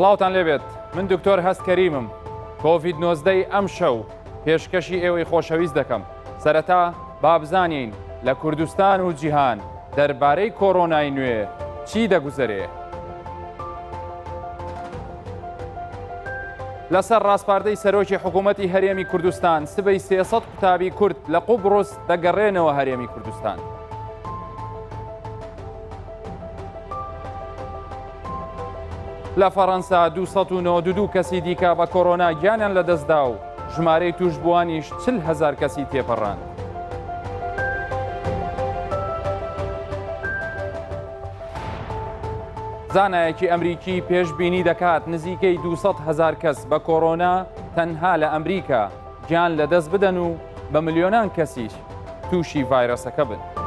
سڵاوتان لێبێت من دکتۆر هەست کەریمم کۆڤید 19 ئەم شەو پێشکەشی ئێوەی خۆشەویست دەکەم سەرەتا بابزانین لە کوردستان و جیهان دەربارەی کۆڕۆنای نوێ چی دەگوزەرێ لەسەر ڕاستپاردەی سەرۆکی حکوومەتی هەرێمی کوردستان سبەی 300 قوتابی کورد لە قوبڕۆس دەگەڕێنەوە هەرێمی کوردستان لە فەڕەنسا 292 کەسی دیکە بە کۆڕۆنا گیانیان لەدەستدا و ژمارەی توشبووانیش 40,000 کەسی تێپەڕان. زانایەکی ئەمریکی پێشبینی دەکات نزیکەی 200,000 کەس بە کۆڕۆنا تەنها لە ئەمریکا گیان لەدەست بدەن و بە ملیۆنان کەسیش تووشی ڤایرۆسەکە بن.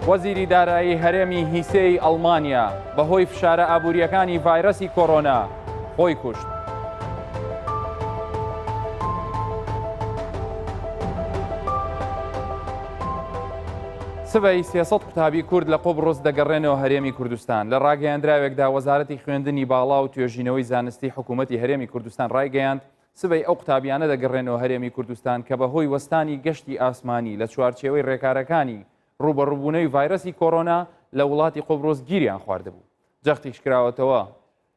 وەزیری دارایی هەرێمی هیسەی ئەڵمانیا بەهۆی فشارە ئابوووریەکانی ڤایرۆسی کۆڕۆنا خۆی کوشت. سبەی 300 قوتابی کورد لە قوبڕۆس دەگەڕێنەوە هەرێمی کوردستان. لە ڕاگەیاندراوێکدا وەزارەتی خوێندنی باڵا و توێژینەوەی زانستی حکوومەتی هەرێمی کوردستان ڕایگەیاند سبەی ئەو قوتابیانە دەگەڕێنەوە هەرێمی کوردستان کە بەهۆی وەستانی گەشتی ئاسمانی لە چوارچێوەی ڕێکارەکانی ڕوبەڕووبوونەوەی ڤایرۆسی کۆڕۆنا لە وڵاتی قوبڕۆس گیریان خواردبوو. جەختیش کراوەتەوە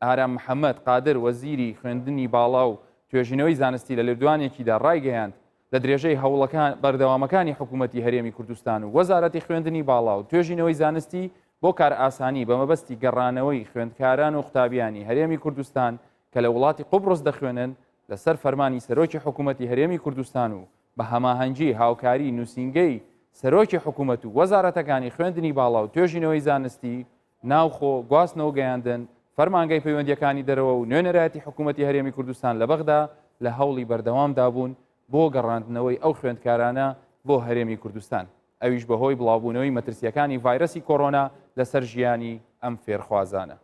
ئارام محەممەد قادر وەزیری خوێندنی باڵا و توێژینەوەی زانستی لە لێدوانێکیدا ڕایگەیاند لە درێژەی هەوڵەکان بەردەوامەکانی حکوومەتی هەرێمی کوردستان و وەزارەتی خوێندنی باڵا و توێژینەوەی زانستی بۆ کار ئاسانی بە مەبەستی گەڕانەوەی خوێندکاران و قوتابیانی هەرێمی کوردستان کە لە وڵاتی قوبڕۆس دەخوێنن لەسەر فەرمانی سەرۆکی حکوومەتی هەرێمی کوردستان و بە هەماهەنگی هاوکاری نووسینگەی سەرۆکی حکوومەت و وەزارەتەکانی خوێندنی باڵا و توێژینەوەی زانستی ناوخۆ گواستنەوە گەیاندن فەرمانگەی پەیوەندیەکانی دەرەوە و نوێنەرایەتی حکوومەتی هەرێمی کوردستان لە بەغدا لە هەوڵی بەردەوامدا بوون بۆ گەڕاندنەوەی ئەو خوێندکارانە بۆ هەرێمی کوردستان ئەویش بەهۆی بڵاوبوونەوەی مەترسیەکانی ڤایرۆسی کۆڕۆنا لەسەر ژیانی ئەم فێرخوازانە.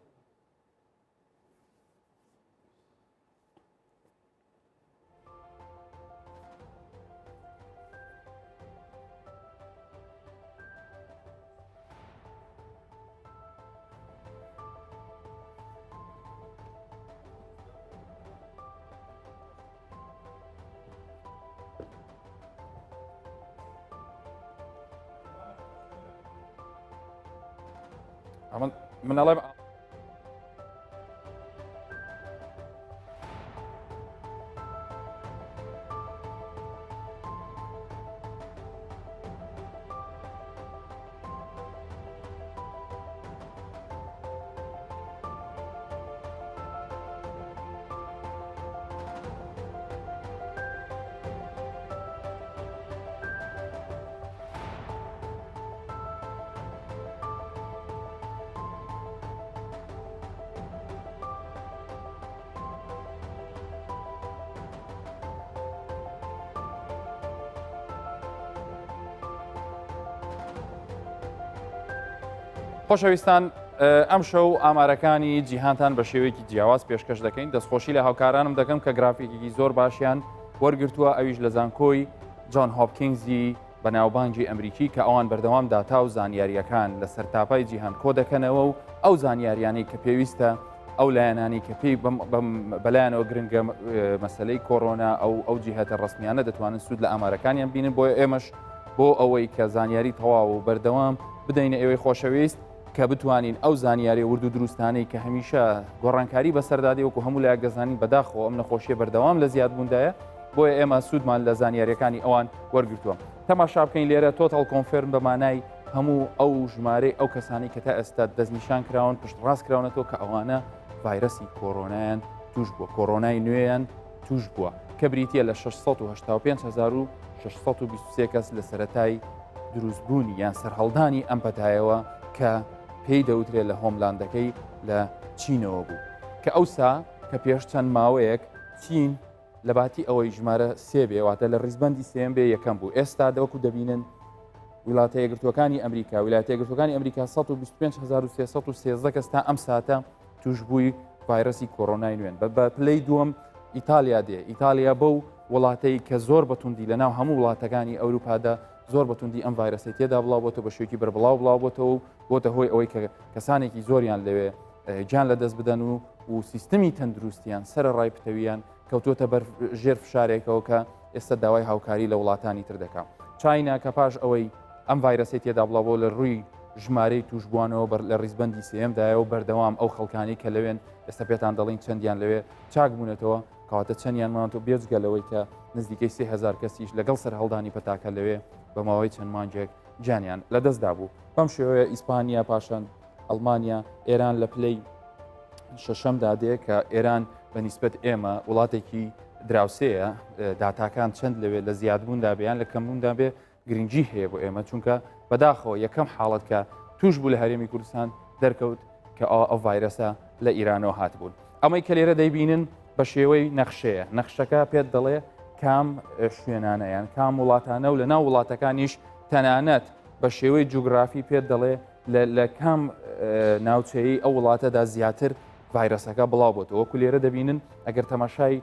من الله خۆشەویستان ئەم شەو ئامارەکانی جیهانتان بە شێوەیەکی جیاواز پێشکەش دەکەین دەستخۆشی لە هاوکارانم دەکەم کە گرافیکێکی زۆر باشیان وەرگرتووە ئەویش لە زانکۆی جۆن هۆپکینزی بەناوبانگی ئەمریکی کە ئەوان بەردەوام داتا و زانیاریەکان لە سەرتاپای جیهان کۆ دەکەنەوە و ئەو زانیاریانەی کە پێویستە ئەو لایەنانی کە پێی بەلایەنەوە گرنگە مەسلەی کۆڕۆنا ئەو جیهەتە ڕسمیانە دەتوانن سوود لە ئامارەکانیان بینن بۆ ئێمەش بۆ ئەوەی کە زانیاری تەواو و بەردەوام بدەینە ئێوەی خۆشەویست کە بتوانین ئەو زانیاری ورد و دروستانەی کە هەمیشە گۆڕانکاری بەسەردادی وەکو هەموو لایەک دەزانین بەداخەوە ئەم نەخۆشیە بەردەوام لە زیادبووندایە بۆیە ئێمە سوودمان لە زانیاریەکانی ئەوان وەرگرتووە. تەماشا بکەین لێرە تۆتەڵ کۆنفێرم بەمانای هەموو ئەو ژمارەی ئەو کەسانی کە تا ئێستا دەستنیشان کراون پشت ڕاست کراونەتەوە کە ئەوانە ڤایرۆسی کۆڕۆنایان توش بووە کۆڕۆنای نوێیان توش بووە کە بریتە لە 685,623 کەس لە سەرەتای دروستبوونی یان سەرهەڵدانی ئەم پەتایەوە کە پێی دەوترێت لە هۆملاندەکەی لە چینەوە بوو کە ئەوسا کە پێش چەند ماوەیەک چین لە باتی ئەوەی ژمارە سێ بێواتە لە ڕیزبەندی سێم بێ یەکەم بوو. ئێستا دەوەکو دەبینن وڵاتە یەکگرتوەکانی ئەمریکا ویلایەتە یەکگرتوەکانی ئەمریکا 125,313 کەس تا ئەم ساتە توشبووی ڤایرۆسی کۆڕۆنای نوێن بە پلەی دووەم ئیتالیا دێ. ئیتالیا بەو وڵاتەی کە زۆر بەتوندی لە ناو هەموو وڵاتەکانی ئەوروپادا زۆر بەتوندی ئەم ڤایرەسی تێدا بڵاو بۆتەوە بە شێوکی بەربڵاو بڵاو بۆتەوە بۆتە هۆی ئەوەی کە کەسانێکی زۆریان لەوێ گیان لە دەست بدەن و سیستمی تەندروستیان سرە ڕای پتەویان کەوتۆتە بەر ژێر فشارێکەوە کە ئێستا داوای هاوکاری لە وڵاتانی تر دەکات. چاینا کە پاش ئەوەی ئەم ڤایرەسی تێدا بڵاوەوە لە ڕووی ژمارەی توشبووانەوە لە ڕیزبەندی سێمدایەوە بەردەوام ئەو خەڵکانی کە لەوێن ئێستا پێتان دەڵین چەندیان لەوێ چاک بوونێتەوە کەواتە چەندیان ماوەتەوە بێجگەلەوەی کە نزیکەی 3000 کەسیش لەگەڵ سەر هەڵدانی پەتاکە لەوێ بە ماوەی چەند مانجێک جانیان لەدەستدا بوو. بەم شێوەیە ئیسپانیا پاشان ئەڵمانیا ئێران لە پلەی شەشەمدا دێ کە ئێران بە نیسبەت ئێمە وڵاتێکی دراوسەیە داتاکان چەند لەوێ لە زیادبووندا بێیان لە کەمبووندا بێ گرنگی هەیە بۆ ئێمە چونکە بەداخەوە یەکەم حاڵەت کە توش بوو لە هەرێمی کوردستان دەرکەوت کە ئەو ڤایرەسە لە ئیرانەوە هاتبوون. ئەمەی کە لێرە دەیبینن بە شێوەی نەخشەیە نەخشەکە پێت دەڵێ کام شوێنانەیان کام وڵاتانە و لە ناو وڵاتەکانیش تەنانەت بە شێوەی جوگرافی پێت دەڵێ لە کام ناوچەیە ئەو وڵاتەدا زیاتر ڤایرەسەکە بڵاو بۆتەوە. وەکو لێرە دەبینن ئەگەر تەماشای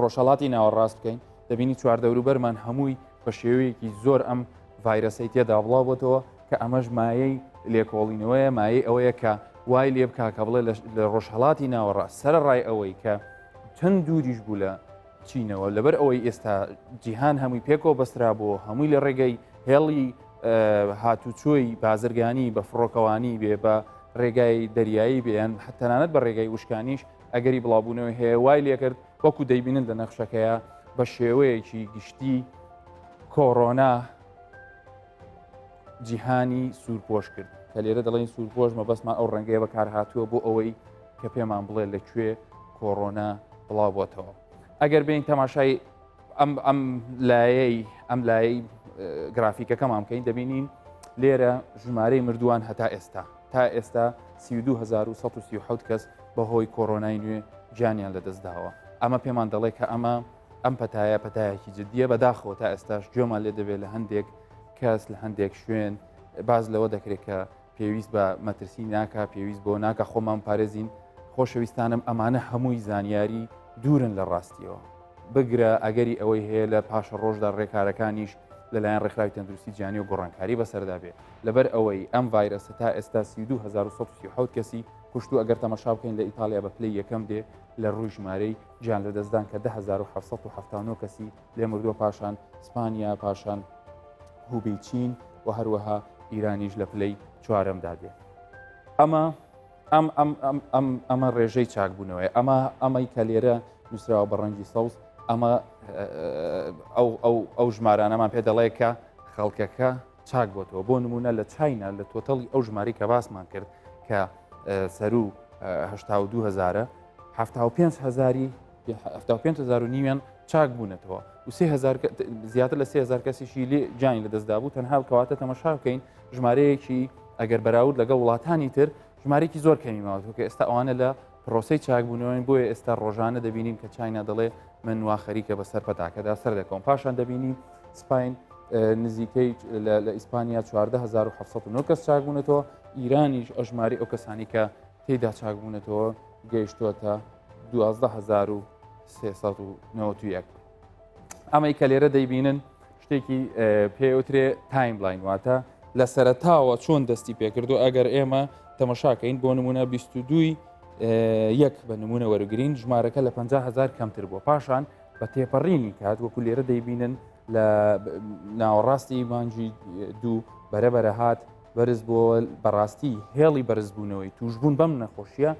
ڕۆژهەڵاتی ناوەڕاست بکەین دەبینی چواردەوروبەرمان هەمووی بە شێوەیەکی زۆر ئەم ڤایرەسەی تێدا بڵاو بۆتەوە کە ئەمەش مایەی لێکۆڵینەوەیە مایەی ئەوەیە کە وای لێ بکا کە بڵێ لە ڕۆژهەڵاتی ناوەڕاست سەرڕای ئەوەی کە چەند دووریش بوو لە چینەوە لەبەر ئەوەی ئێستا جیهان هەمووی پێکەوە بەسترا بووە هەمووی لە ڕێگەی هێڵی هاتوچۆی بازرگانی بە فڕۆکەوانی بێ بە ڕێگای دەریایی بێن تەنانەت بە ڕێگای وشکانیش ئەگەری بڵاوبوونەوەی هەیە وای لێ کرد وەکو دەیبینن لە نەخشەکەیە بە شێوەیەکی گشتی کۆڕۆنا جیهانی سوورپۆش کرد کە لێرە دەڵێن سوورپۆش مەبەستمان ئەو ڕەنگەیە بەکار هاتووە بۆ ئەوەی کە پێمان بڵێ لەکوێ کۆڕۆنا بڵاو بۆتەوە. ئەگەر بین تەماشای ئەم لایەی گرافیکەکەمان بکەین دەبینین لێرە ژمارەی مردووان هەتا ئێستا تا ئێستا 32,137 کەس بەهۆی کۆڕۆنای نوێ گیانیان لەدەستداوە. ئەمە پێمان دەڵێ کە ئەم پەتایەکی جددیە بەداخەوە تا ئێستاش گوێمان لێ دەبێت لە هەندێک کەس لە هەندێک شوێن باز لەوە دەکرێت کە پێویست بە مەترسی ناکە پێویست بۆ ناکە خۆمان پارێزین. خۆشەویستانم ئەمانە هەمووی زانیاری دوورن لە ڕاستیەوە بگرە ئەگەری ئەوەی هەیە لە پاشە ڕۆژدا ڕێکارەکانیش لەلایەن ڕێکخراوی تەندروستی جیهانی و گۆڕانکاری بەسەردا بێت لەبەر ئەوەی ئەم ڤایرەسە تا ئێستا 32,137 کەسی کوشت و ئەگەر تەماشا بکەین لە ئیتالیا بە پلەی یەکەم دێ لە ڕووی ژمارەی گیان لەدەستدان کە 10,779 کەسی لێ مردووە پاشان ئیسپانیا پاشان هوبەی چین و هەروەها ئیرانیش لە پلەی چوارەمدا دێت. ئەمە ڕێژەی چاکبوونەوەی ئەمەی کە لێرە نووسراوە بە ڕەنگی سەوز ئەمە ئەو ژمارانەمان پێ دەڵێ کە خەڵکەکە چاک بۆتەوە بۆ نمونە لە چاینا لە تۆتەڵی ئەو ژماری کە باسمان کرد کە سەر و 82,000 75,000 نیویان چاک بوونەتەوە و 3,000 زیاتر لە 3,000 کەسیشی لێ جانی لەدەستدا بوو تەنها کەواتە تەماشا بکەین ژمارەیەکی ئەگەر بەراورد لەگەڵ وڵاتانی تر ژمارێکی زۆر کەمی ماوەتەوە کە ئێستا ئەوانە لە پرۆسی چاکبوونەوەی بۆیە ئێستا ڕۆژانە دەبینین کە چاینا دەڵێ من وا خەریکە بەسەر پەتاکەدا سەر دەکەم پاشان دەبینی سپاین نزیکەی لە ئیسپانیا 14,709 کەس چاکبوونەتەوە ئیرانیش ئەژماری ئەو کەسانی کە تێدا چاکبوونەتەوە گەیشتووەتە 12,391. ئەمەی کە لێرە دەیبینن شتێکی پێوترێ تایملاین واتە لە سەرەتاوە چۆن دەستی پێکردو ئەگەر ئێمە تەمەشاکەین بۆ نمونە 22 یەک بە نمونە وەرگرین ژمارەکە لە 50,000 کەمتر بووە پاشان بە تێپەڕینی کات وەکو لێرە دەیبینن لە ناوەڕاستی مانجی دوو بەرەبەرە هات بەرز بۆ بەڕاستی هێڵی بەرزبوونەوەی توشبوون بەم نەخۆشیە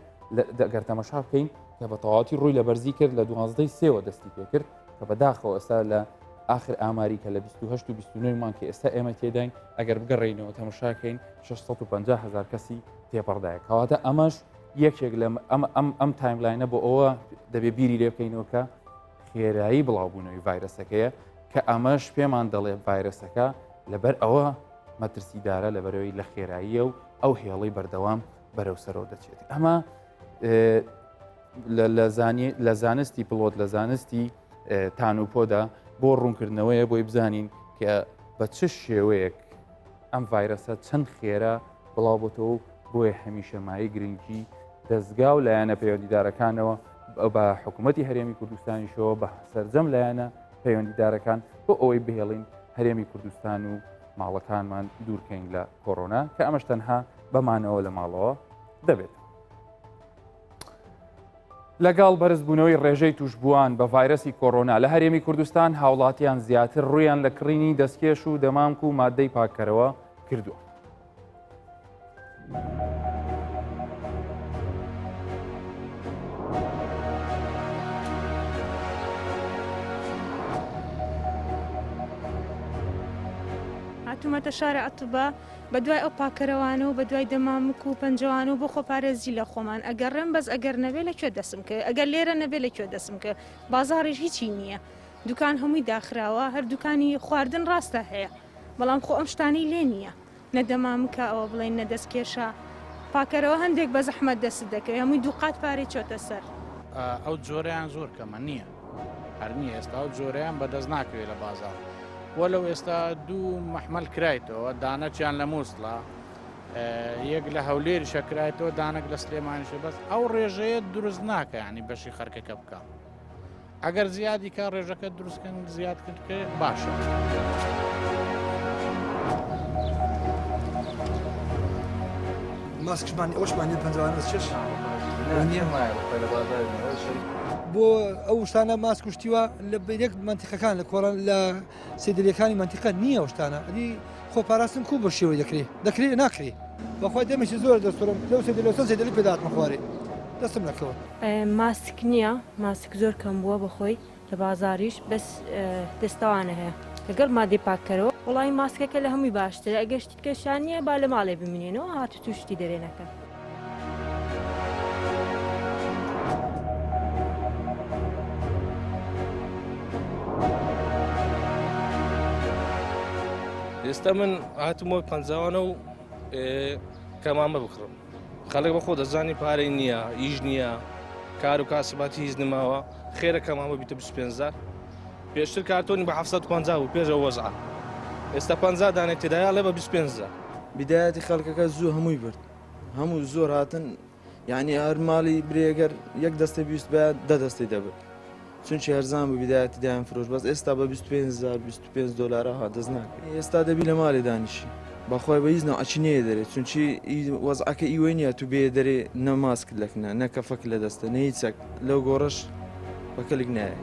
دەگەر تەمەشا بکەین کە بە تەواوەتی ڕووی لە بەرزی کرد لە 12 سێوە دەستی پێکرد کە بەداخەوە ئێستا لە آخر ئاماری کە لە 28 و 29 مان کە ئێستا ئێمە تێداین ئەگەر بگەڕێینەوە تەمەشاکەین 650,000 کەسی تێپەڕدایە کەواتە ئەمەش یەکێک لە ئەم تایملاینە بۆ ئەوە دەبێ بیری لێ بکەینەوە کە خێرایی بڵاوبوونەوەی ڤایرەسەکەیە کە ئەمەش پێمان دەڵێ ڤایرەسەکە لەبەر ئەوە مەترسیدارە لەبەرەوەی لە خێراییە و ئەو هێڵی بەردەوام بەرەو سەرەوە دەچێت. ئەمە لە زانستی پڵۆت لە زانستی تانوپۆدا بۆ ڕوونکردنەوەیە بۆی بزانین کە بە چ شێوەیەک ئەم ڤایرەسە چەند خێرا بڵاو بۆتەوە بۆیە هەمیشەمایی گرنگی دەستگا و لایەنە پەیوەندیدارەکانەوە بە حکوومەتی هەرێمی کوردستانیشەوە بە سەرجەم لایەنە پەیوەندیدارەکان بۆ ئەوەی بهێڵین هەرێمی کوردستان و ماڵەکانمان دوورکەین لە کۆڕۆنا کە ئەمەش تەنها بەمانەوە لە ماڵەوە دەبێت. لەگەڵ بەرزبوونەوەی ڕێژەی توشببووان بە ڤایرەسی کۆڕۆنا لە هەرێمی کوردستان هاوڵاتیان زیاتر ڕویان لە کڕینی دەستکێش و دەمامک و مادەی پاکەرەوە کردووە. هاتوومەتە شارە ئەتوبە بە دوای ئەو پاکەرەوانە و بە دوای دەمامک و پەنجەوان و بۆ خۆپارێزی لە خۆمان ئەگەڕێم بەس ئەگەر نەبێ لەکوێ دەسم کرد ئەگەر لێرە نەبێ لەکوێ دەسم کرد بازاڕیش هیچی نییە دوکان هەمووی داخراوە هەر دوکانی خواردن ڕاستە هەیە بەڵام خۆ ئەم شتانی لێ نییە نەدەمامکە ئەوە بڵێن نەدەستکێشە پاکەرەوە هەندێک بە زەحمەت دەست دەکەوێت هەمووی دووقات پارێ چۆتە سەر ئەو جۆرەیان زۆر کەمە نییە هەر نییە ئێستا ئەو جۆرەیان بەدەست ناکەوێت لە بازار وەلو ئێستا دوو مەحمەل کرایتەوە دانەچیان لە مووسڵە یەک لە هەولێری شەکرایەوە دانەك لە سلێمانیشە بەس ئەو ڕێژەیە دروست ناکە ینی بەشی خەرکەکە بکە ئەگەر زیادی کا ڕێژەکە دروستکەن زیاد کردکە باشە. ماسکشمانی ئەوشمانی پەنجوان چش بۆ ئەو شتانە ماسک کوشتیوە لە یەک منتیقەکان لە کۆڕان لە سێدلەکانی منتیقە نییە ئەو شتانە ئەدی خۆپاراستن کو بە شێوە دەکرێت ناکرێت بەخوای دەمێکی زۆر دەستۆرم لەو سێدلی پێدات مەخوارێ دەستم نەکەوە ماسک نییە ماسک زۆر کەم بووە بەخۆی لە بازاریش بەس دەستەوانە هەیە لەگەڵ مادەی پاکەرەوە وڵی ماسکەکە لە هەمووی باشترە ئەگەشتی کەشان نییە با لە ماڵێ بمێنێنەوە هاتو توشتی دەرێنەکە. ئێستا من هاتومەوە پەنجاوانە و کەمامە بکڕم خەڵک بەخۆ دەزانی پارەی نییە ئیش نییە کار و کاسباتی هیچ نماوە خێرە کەمامە بیتە 25,000 پێشتر کارتۆنی بە 750 و پێشە وەزع ئێستا 50 دانێت تێدایە لێ بە 25,000 بدایەتی خەڵکەکە زوو هەمووی برد هەموو زۆر هاتن یعنی هەر ماڵی برێگەر یەک دەستە بیست بە دە دەستی دەبێت چونچی هەرزان بە بدایەتی دایان فرۆش بەس ئێستا بە 25,000 دلار ها دەست ناکە ئێستا دەبی لە ماڵی دانیشی بەخوای بە هیچ ئەچینەیە دەرێت چونچی وەزعەکە ئیوەی نیە تو بێ دەرێ نەماسک لەکنە نەکەفەک لە دەستە نەهیچەک لەو گۆڕەش بەکەلێک نایە.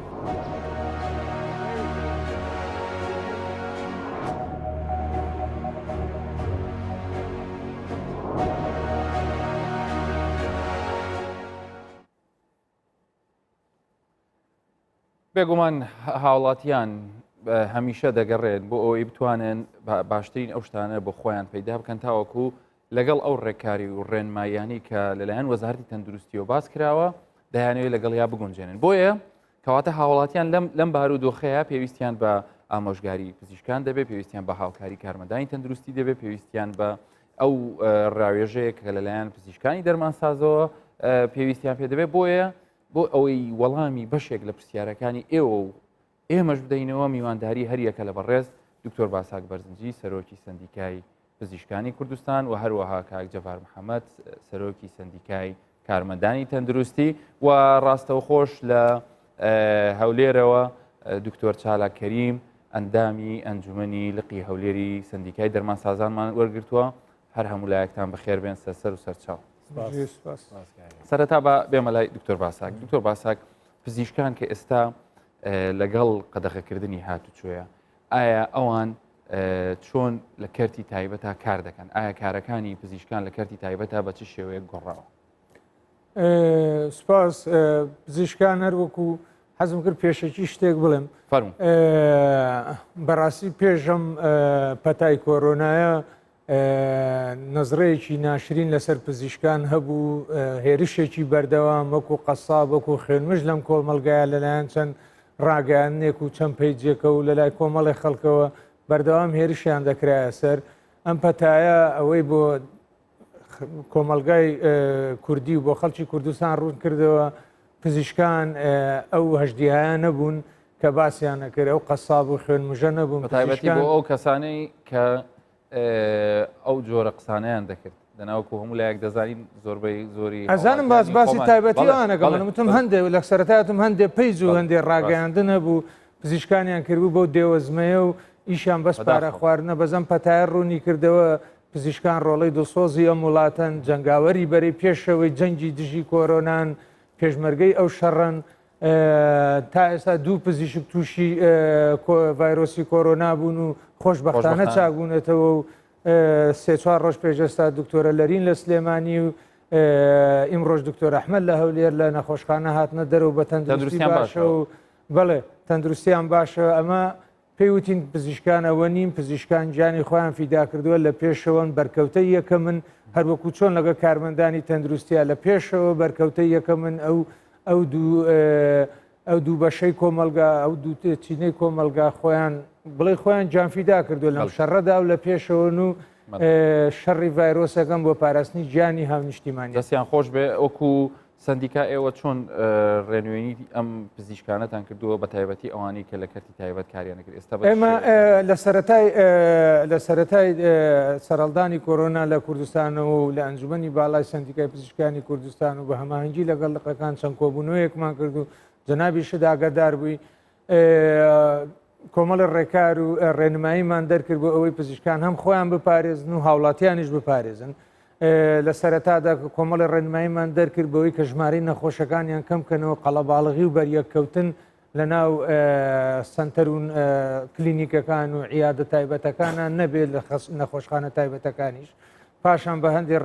بێگومان هاوڵاتیان هەمیشە دەگەڕێت بۆ ئەوەی بتوانن باشترین ئەو شتانە بۆ خۆیان پەیدا بکەن تاوەکو لەگەڵ ئەو ڕێکاری و ڕێنمایانی کە لەلایەن وەزارەتی تەندروستیەوە باس کراوە دەیانەوێت لەگەڵ یا بگونجێنن بۆیە کەواتە هاوڵاتیان لەم بارودۆخەیە پێویستیان بە ئامۆژگاری پزیشکان دەبێت پێویستیان بە هاوکاری کارمەندانی تەندروستی دەبێت پێویستیان بە ئەو ڕاوێژەیە کە لەلایەن پزیشکانی دەرمانسازەوە پێویستیان پێ دەبێت بۆیە بۆ ئەوەی وەڵامی بەشێک لە پرسیارەکانی ئێوە و ئێمەش بدەینەوە میوانداری هەریەکە لە بەڕێز دکتۆر باساک بەرزنجی سەرۆکی سندیکای پزیشکانی کوردستان و هەروەها کاک جەڤار محەممەد سەرۆکی سندیکای کارمەندانی تەندروستی و ڕاستەوخۆش لە هەولێرەوە دکتۆر چالاک کەریم ئەندامی ئەنجومەنی لقی هەولێری سندیکای دەرمانسازانمان وەرگرتووە هەر هەمولایەکتان بەخێر بێن سەر و سەرچاو. سەرەتا بە بێمە لای دکتۆر باساک دکتۆر باساک پزیشکان کە ئێستا لەگەڵ قەدەغەکردنی هاتوچۆیە ئایا ئەوان چۆن لە کەرتی تایبەتە کار دەکەن ئایا کارەکانی پزیشکان لە کەرتی تایبەتە بە چ شێوەیە گۆڕاوە؟ سپاس پزیشکان هەروەکو حەزم کرد پێشەکی شتێک بڵێم بەڕاستی پێشەم پەتای کۆرۆنایە نەزڕەیەکی ناشرین لەسەر پزیشکان هەبوو هێرشێکی بەردەوام وەکو قەساب وەکو خوێنمژ لەم کۆمەلگایە لەلایەن چەند ڕاگەیانێک و چەند پەیجێکە و لە لای کۆمەڵی خەڵکەوە بەردەوام هێرشیان دەکرایە سەر ئەم پەتایە ئەوەی بۆ کۆمەلگای کوردی و بۆ خەڵکی کوردستان ڕوون کردەوە پزیشکان ئەو هەژدیهایە نەبوون کە باسییان نەکرد ئەو قەساب و خوێنمژە نەبوون تایبەتی بۆ ئەو کەسانەی کە ئەو جۆرە قسانیان دەکرد لەناوکو هەموو لایەک دەزانین زۆربەی زۆری ئەزانم باسی تایبەتیوانەکە منتم هەندێک لە سەرەتاتم هەندێک پەیج و هەندێک ڕاگەیاندن هەبوو پزیشکانیان کردبوو بۆ دێوەزمەیە و ئیشان بەس پارە خواردنە بەزەم پەتایە ڕوونی کردەوە پزیشکان ڕۆڵەی دڵسۆزی ئەم وڵاتەن جەنگاوەری بەرەی پێشەوەی جەنگی دژی کۆرۆنان پێشمەرگەی ئەو شەڕەن تا ئێستا دوو پزیشک تووشی ڤایرۆسی کۆرۆنا بوون و خۆشبەختانە چاکبوونێتەوە و سێ چوار ڕۆژ پێشێستا دکتۆرە لەرین لە سلێمانی و ئیمڕۆژ دکتۆر ئەحمەد لە هەولێر لە نەخۆشخانە هاتنە دەرەوە بە تەندروستی باشە و بەڵێ تەندروستیان باشە ئەمە پێیوتین پزیشکانەوە نیم پزیشکان گیانی خۆیان فیدا کردووە لە پێشەوەن بەرکەوتە یەکە من هەروەکو چۆن لەگە کارمەندانی تەندروستیە لە پێشەوە بەرکەوتە یەکە من ئەو دوو بەشەی کۆمەلگا ئەو دوو چینەی کۆمەلگا خۆیان بڵێ خۆیان جانفیدا کردو لەم شەڕەدا و لە پێشەوەن و شەڕی ڤایرۆسەکەم بۆ پاراستنی گیانی هاونیشتیمانی دەستیان خۆش بێ ئەوکو سندیکا ئێوە چۆن ڕێنوێنی ئەم پزیشکانەتان کردووە بە تایبەتی ئەوانی کە لە کەرتی تایبەت کاریانەکرد ئێستا ئێمە لە سەرەتای سەرەڵدانی کۆرۆنا لە کوردستانەوە و لە ئەنجومەنی باڵای سندیکای پزیشکانی کوردستان و بە هەماهەنگی لەگەڵ لقەکان چەند کۆبوونەوەیەکمان کرد و جەنابی شداگەدار بووی کۆمەڵی ڕێکار و ڕێنماییمان دەرکرد بۆ ئەوەی پزیشکان هەم خۆیان بپارێزن و هاوڵاتیانیش بپارێزن لە سەرەتادا کۆمەڵی ڕێنماییمان دەرکرد بەوەی کە ژمارەی نەخۆشەکانیان کەم بکەنەوە قەڵەباڵغی و بەریەککەوتن لە ناو سنتەر و کلینیکەکان و عیادە تایبەتەکانان نەبێت لە نەخۆشخانە تایبەتەکانیش پاشان بە هەندێک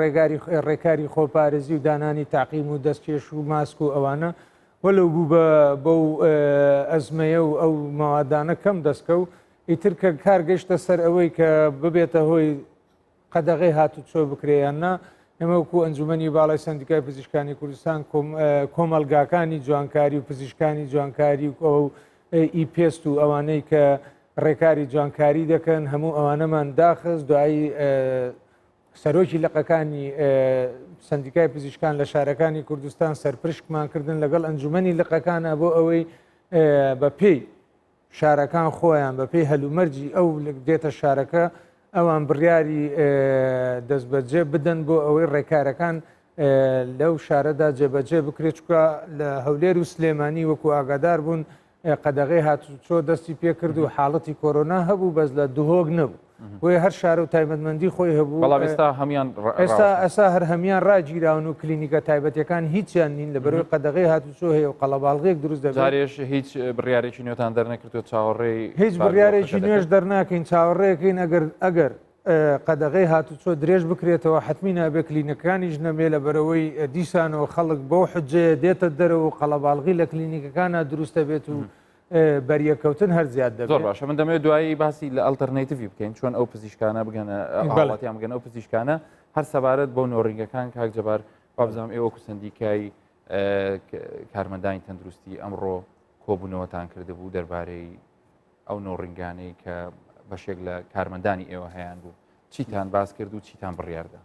ڕێکاری خۆپارێزی و دانانی تاقیم و دەستکێش و ماسک و ئەوانە وەلو بوو بەو ئەزمەیە و ئەو ماوادانە کەم دەستکە و ئیتر کە کار گەشتە سەر ئەوەی کە ببێتە هۆی قەدەغی هاتوچۆ بکرێیاننا ئێمە وەکو ئەنجومەنی باڵای سندیکای پزیشکانی کوردستان کۆمەلگاکانی جوانکاری و پزیشکانی جوانکاری و ئەو ئیپێست و ئەوانەی کە ڕێکاری جوانکاری دەکەن هەموو ئەوانەمان داخست دوایی سەرۆکی لقەکانی سندیکای پزیشکان لە شارەکانی کوردستان سەرپرشکمان کردن لەگەڵ ئەنجومەنی لقەکانە بۆ ئەوەی بە پێی شارەکان خۆیان بە پێی هەلومەرجی ئەو دێتە شارەکە ئەوان بڕیاری دەستبەجێ بدەن بۆ ئەوەی ڕێکارەکان لەو شارەدا جێبەجێ بکرێت چکە لە هەولێر و سلێمانی وەکو ئاگادار بوون قەدەغی هاتوچۆ دەستی پێکرد و حاڵەتی کۆرۆنا هەبوو بەس لە دوهۆگ نەبوو بۆیە هەر شارە و تایبەتمەندی خۆی هەبوو بەڵام ئێستا هەر هەمیان ڕاگیراون و کلینیکە تایبەتەکان هیچیان نین لە بەرەوەی قەدەغی هاتوچۆ هەیە و قەڵەباڵغێک دروست دەبێت جارێش هیچ بڕیارێکی نوێتان دەرنەکردو چاوەڕێی هیچ بڕیارێکی نوێش دەرناکەین چاوەڕێەکەین ئەگەر قەدەغی هاتوچۆ درێژ بکرێتەوە حتمی نابێ کلینەکانیش نەبێ لە بەرەوەی دیسانەوە خەڵک بۆ حجێ دێتە دەرەوە و قەڵەباڵغی لە کلینیکەکانە دروستە بێت و بەریەکەوتن هەر زیاد دەبێت. زۆر باشە من دەمەوێت دوایی باسی لە ئەلتەرنەیتیڤی بکەین چۆن ئەو پزیشکانە بگەنە ئاڵاتیان بگەن ئەو پزیشکانە هەر سەبارەت بۆ نۆڕینگەکان کاک جەبار وابزانم ئێوە وەکو سندیکای کارمەندانی تەندروستی ئەمڕۆ کۆبوونەوەتان کردبوو دەربارەی ئەو نۆڕینگانەی کە بەشێک لە کارمەندانی ئێوە هەیەیان بوو چیتان باس کرد و چیتان بڕیاردا؟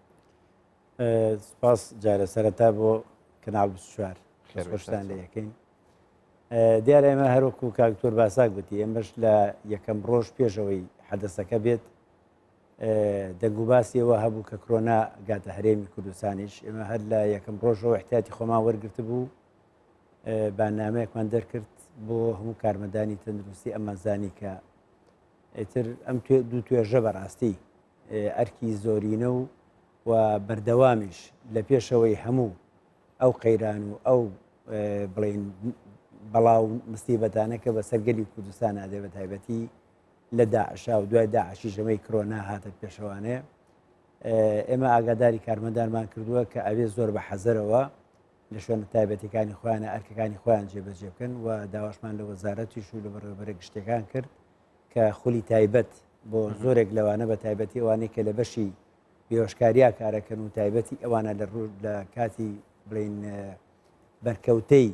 سپاس جارە سەرەتا بۆ کەناڵ 24 خۆشتان لە یەکەین. دیارە ئێمە هەروەکو کاکتۆر باساک گوتی ئێمەش لە یەکەم ڕۆژ پێشەوەی حەدەسەکە بێت دەنگوباسیەوە هەبوو کە کۆرۆنا گاتە هەرێمی کوردستانیش ئێمە هەر لە یەکەم ڕۆژەوە احتیاتی خۆمان وەرگرت بوو بانامەیەکمان دەرکرد بۆ هەموو کارمەندانی تەندروستی ئەمەزانی کە ئیتر ئەم دوو توێژە بەڕاستی ئەرکی زۆرینە و بەردەوامیش لە پێشەوەی هەموو ئەو قەیران و ئەو بڵێن بەڵاو مستیبەتانە کە بە سەرگەلی کوردستان ئادێ بە تایبەتی لە داعشا و دوای داعشی ژەمەی کۆرۆنا هاتە پێشەوانەیە ئێمە ئاگاداری کارمەندانمان کردووە کە ئەوێ زۆر بە حەزەرەوە لە شوێنە تایبەتەکانی خۆیانە ئەرکەکانی خۆیان جێبەجێ بکەن و داواشمان لە وەزارەتیش و لە بەڕێوەبەرە گشتەکان کرد کە خولی تایبەت بۆ زۆرێک لەوانە بە تایبەتی ئەوانەی کە لە بەشی بێهۆشکاریا کارەکەن و تایبەتی ئەوانە لە کاتی بڵین بەرکەوتەی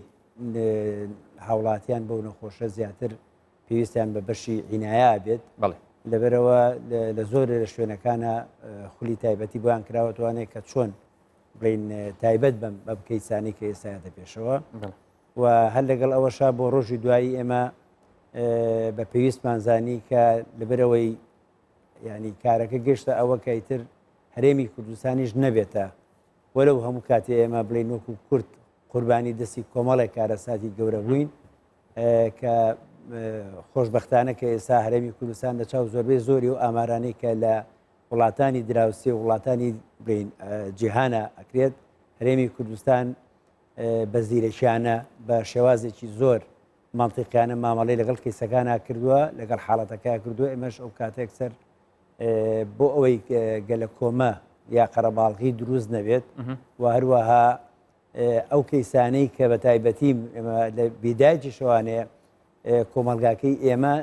هاوڵاتیان بەو نەخۆشە زیاتر پێویستیان بە بەشی عینایە بێت لەبەرەوە لە زۆر لە شوێنەکانە خولی تایبەتی بۆیان کراوەتوانێت کە چۆن بڵین تایبەت بم بە بکەیسانی کە ئێستایەتە پێشەوە و هەر لەگەڵ ئەوەشا بۆ ڕۆژی دوایی ئێمە بە پێویستمان زانی کە لەبەرەوەی ینی کارەکە گەشتە ئەوە کەیتر هەرێمی کوردستانیش نەبێتە وەرەو هەموو کاتێ ئێمە بڵین وەکو کورد قوربانی دەستی کۆمەڵێک کارەساتی گەورە بووین کە خۆشببختانە کە ئێستا هەرێمی کوردستان لە چاو زۆربەی زۆری و ئامارانەی کە لە وڵاتانی دراوسی و وڵاتانی بین جیهانە ئەکرێت هەرێمی کوردستان بە زیرەکیانە بە شێوازێکی زۆر مانتیقیانە مامەڵی لەگەڵ کەیسەکانە کردووە لەگەڵ حاڵەتەکە کردووە ئێمەش ئەو کاتێک سەر بۆ ئەوەی گەلە کۆمە یا قەرەباڵغی دروست نەبێت و هەروەها ئەو کەیسانەی کە بە تایبەتی لە بیدایکی شەوانەیە کۆمەلگاکەی ئێمە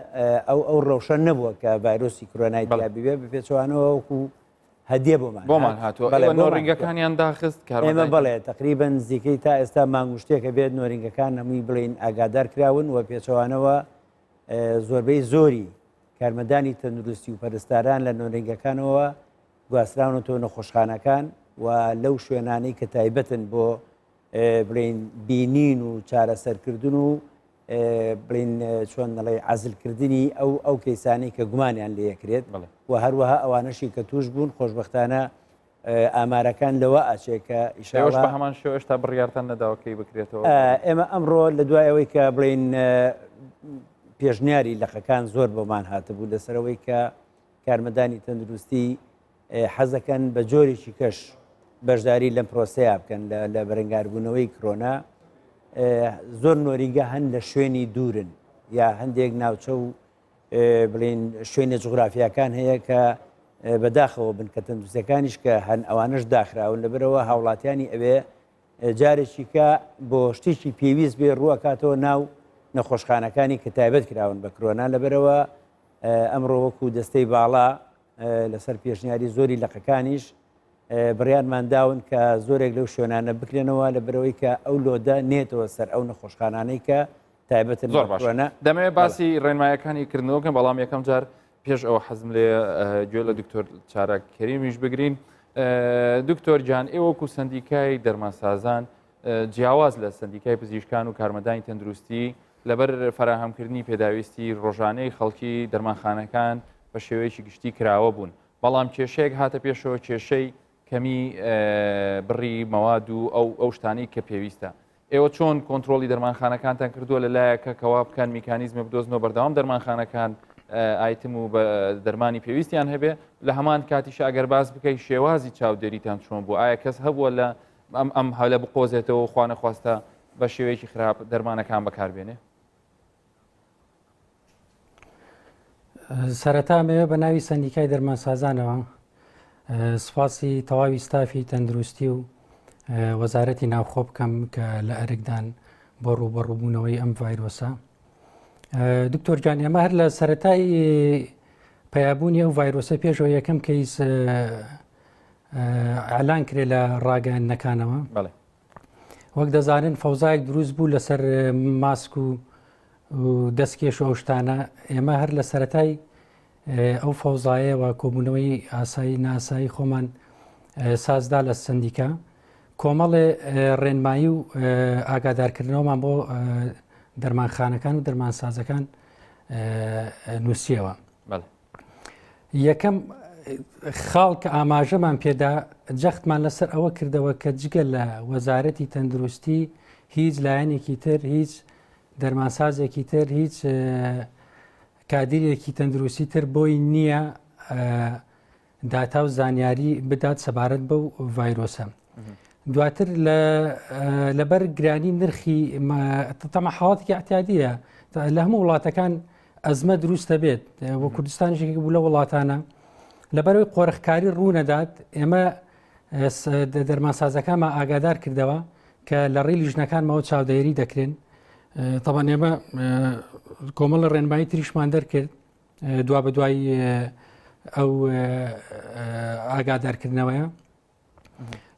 ئەو ڕەوشە نەبووە کە ڤایرۆسی کۆرۆنای بێ بپێچوانەوە وەکو هەدیە بۆمان هاتووە نۆڕینگەکانیان داخست ئێمە بڵێ تقریبن نزیکەی تا ئێستا مانگوشتێکە بێت نۆرینگەکان هەمووی بڵین ئاگادار کراون و پێچەوانەوە زۆربەی زۆری کارمەدانی تەندروستی و پەرستاران لە نۆرینگەکانەوە گواستراونەوە نەخۆشخانەکان و لەو شوێنانەی کە تایبەتن بۆ بڵین بینین و چارەسەرکردن و بڵین چۆن دەڵێ عەزلکردنی ئەو کەیسانەی کە گومانیان لێ یەکرێت و هەروەها ئەوانەشی کە توش بوون خۆشببختانە ئامارەکان لەوە ئاچێکە ئیشەوەش بە هەمان شێوە هێشتا بڕیارتان نەداوەکەی بکرێتەوە ئێمە ئەمڕۆ لە دوایەوەی کە بڵین پێشنیاری لەقەکان زۆر بۆمان هاتبوو لەسەرەوەی کە کارمەدانی تەندروستی حەزەکەن بە جۆرێکی کەش بەشداری لەم پرۆسەیە بکەن لە بەرەنگاربوونەوەی کۆرۆنا زۆر نۆریگە هەن لە شوێنی دوورن یا هەندێک ناوچە و بڵین شوێنە جوغرافیەکان هەیە کە بەداخەوە بن کە تەندروستەکانیش کە هەن ئەوانش داخراون لەبەرەوە هاوڵاتیانی ئەوێ جارێکی کە بۆ شتێکی پێویست بێ ڕووەکاتەوە ناو نەخۆشخانەکانی کە تایبەت کراون بە کۆرۆنا لەبەرەوە ئەمڕۆ وەکو دەستەی باڵا لەسەر پێشنیاری زۆری لەقەکانیش بڕیانمانداون کە زۆرێک لەو شوێنانە بکرێنەوە لە بەرەوەی کە ئەو لۆدە نێتەوە سەر ئەو نەخۆشخانانەی کە تایبەتن زۆر باش دەمەوێت باسی ڕێنمایەکانی کردنەوەکەم بەڵام یەکەم جار پێش ئەو حەزم لێ گوێ لە دکتۆر چارەک کەریمیش بگرین. دکتۆر جان ئێوەکو سندیکای دەرمانسازان جیاواز لە سندیکای پزیشکان و کارمەدانی تەندروستی لەبەر فراهەمکردنی پێداویستی ڕۆژانەی خەڵکی دەرمانخانەکان بە شێوەیەکی گشتی کراوە بوون بەڵام کێشەیەک هاتە پێشەوە کێشەی کەمی بڕی مەواد و ئەو شتانی کە پێویستە. ئێوە چۆن کۆنتترۆلی دەرمانخانەکانتان کردووە لەلایەکە کەوا بکەن میکانیزمە بدۆزنەوە بەردەوام دەرمانخانەکان ئایتم و بە دەرمانی پێویستیان هەبێ لە هەمان کاتیش ئەگەر باز بکەی شێوازی چاودێریتان چۆن بوو ئایا کەس هەبووە لە ئەم هەلە بقۆزێتەوە خوا نەخواستە بە شێوەیەکی خراپ دەرمانەکان بەکاربێنێ؟ سەرەتا مەوێ بە ناوی سندیکای دەرمانسازانەوە سپاسی تەواوی ستافی تەندروستی و وەزارەتی ناوخۆ بکەم کە لە ئەرکدان بۆ ڕووبەڕووبوونەوەی ئەم ڤایرۆسە. دکتۆر جان ئێمە هەر لە سەرەتای پەیابوونی ئەو ڤایرۆسە پێشەوە یەکەم کەیس ئەعلان کرێ لە ڕاگەیاندنەکانەوە وەک دەزانن فەوزایەک دروست بوو لەسەر ماسک و دەستکێش و ئەو شتانە ئێمە هەر لە سەرەتای ئەو فەوزایەوە کۆبوونەوەی ئاسایی ناسایی خۆمان سازدا لە سندیکا کۆمەڵێ ڕێنمایی و ئاگادارکردنەوەمان بۆ دەرمانخانەکان و دەرمانسازەکان نووسیەوە. یەکەم خاڵ کە ئاماژەمان پێدا جەختمان لەسەر ئەوە کردەوە کە جگە لە وەزارەتی تەندروستی هیچ لایەنێکی تر هیچ دەرمانسازێکی تر هیچ کادیرێکی تەندروستی تر بۆی نییە داتا و زانیاری بدات سەبارەت بەو ڤایرۆسە. دواتر لەبەر گرانی نرخی تەمە حاڵەتێکی احتیادیە لە هەموو وڵاتەکان ئەزمە دروستە بێت بۆ کوردستانیشێکی بوو لە وڵاتانە لەبەرەوەی قۆرخکاری ڕوونەدات ئێمە دەرمانسازەکانمان ئاگادار کردەوە کە لە ڕێی لیژنەکانمەوە چاودێری دەکرێن. طبعا ئێمە کۆمەڵە ڕێنمایی تریشمان دەرکرد دوا بە دوای ئەو ئاگادارکردنەوەیە.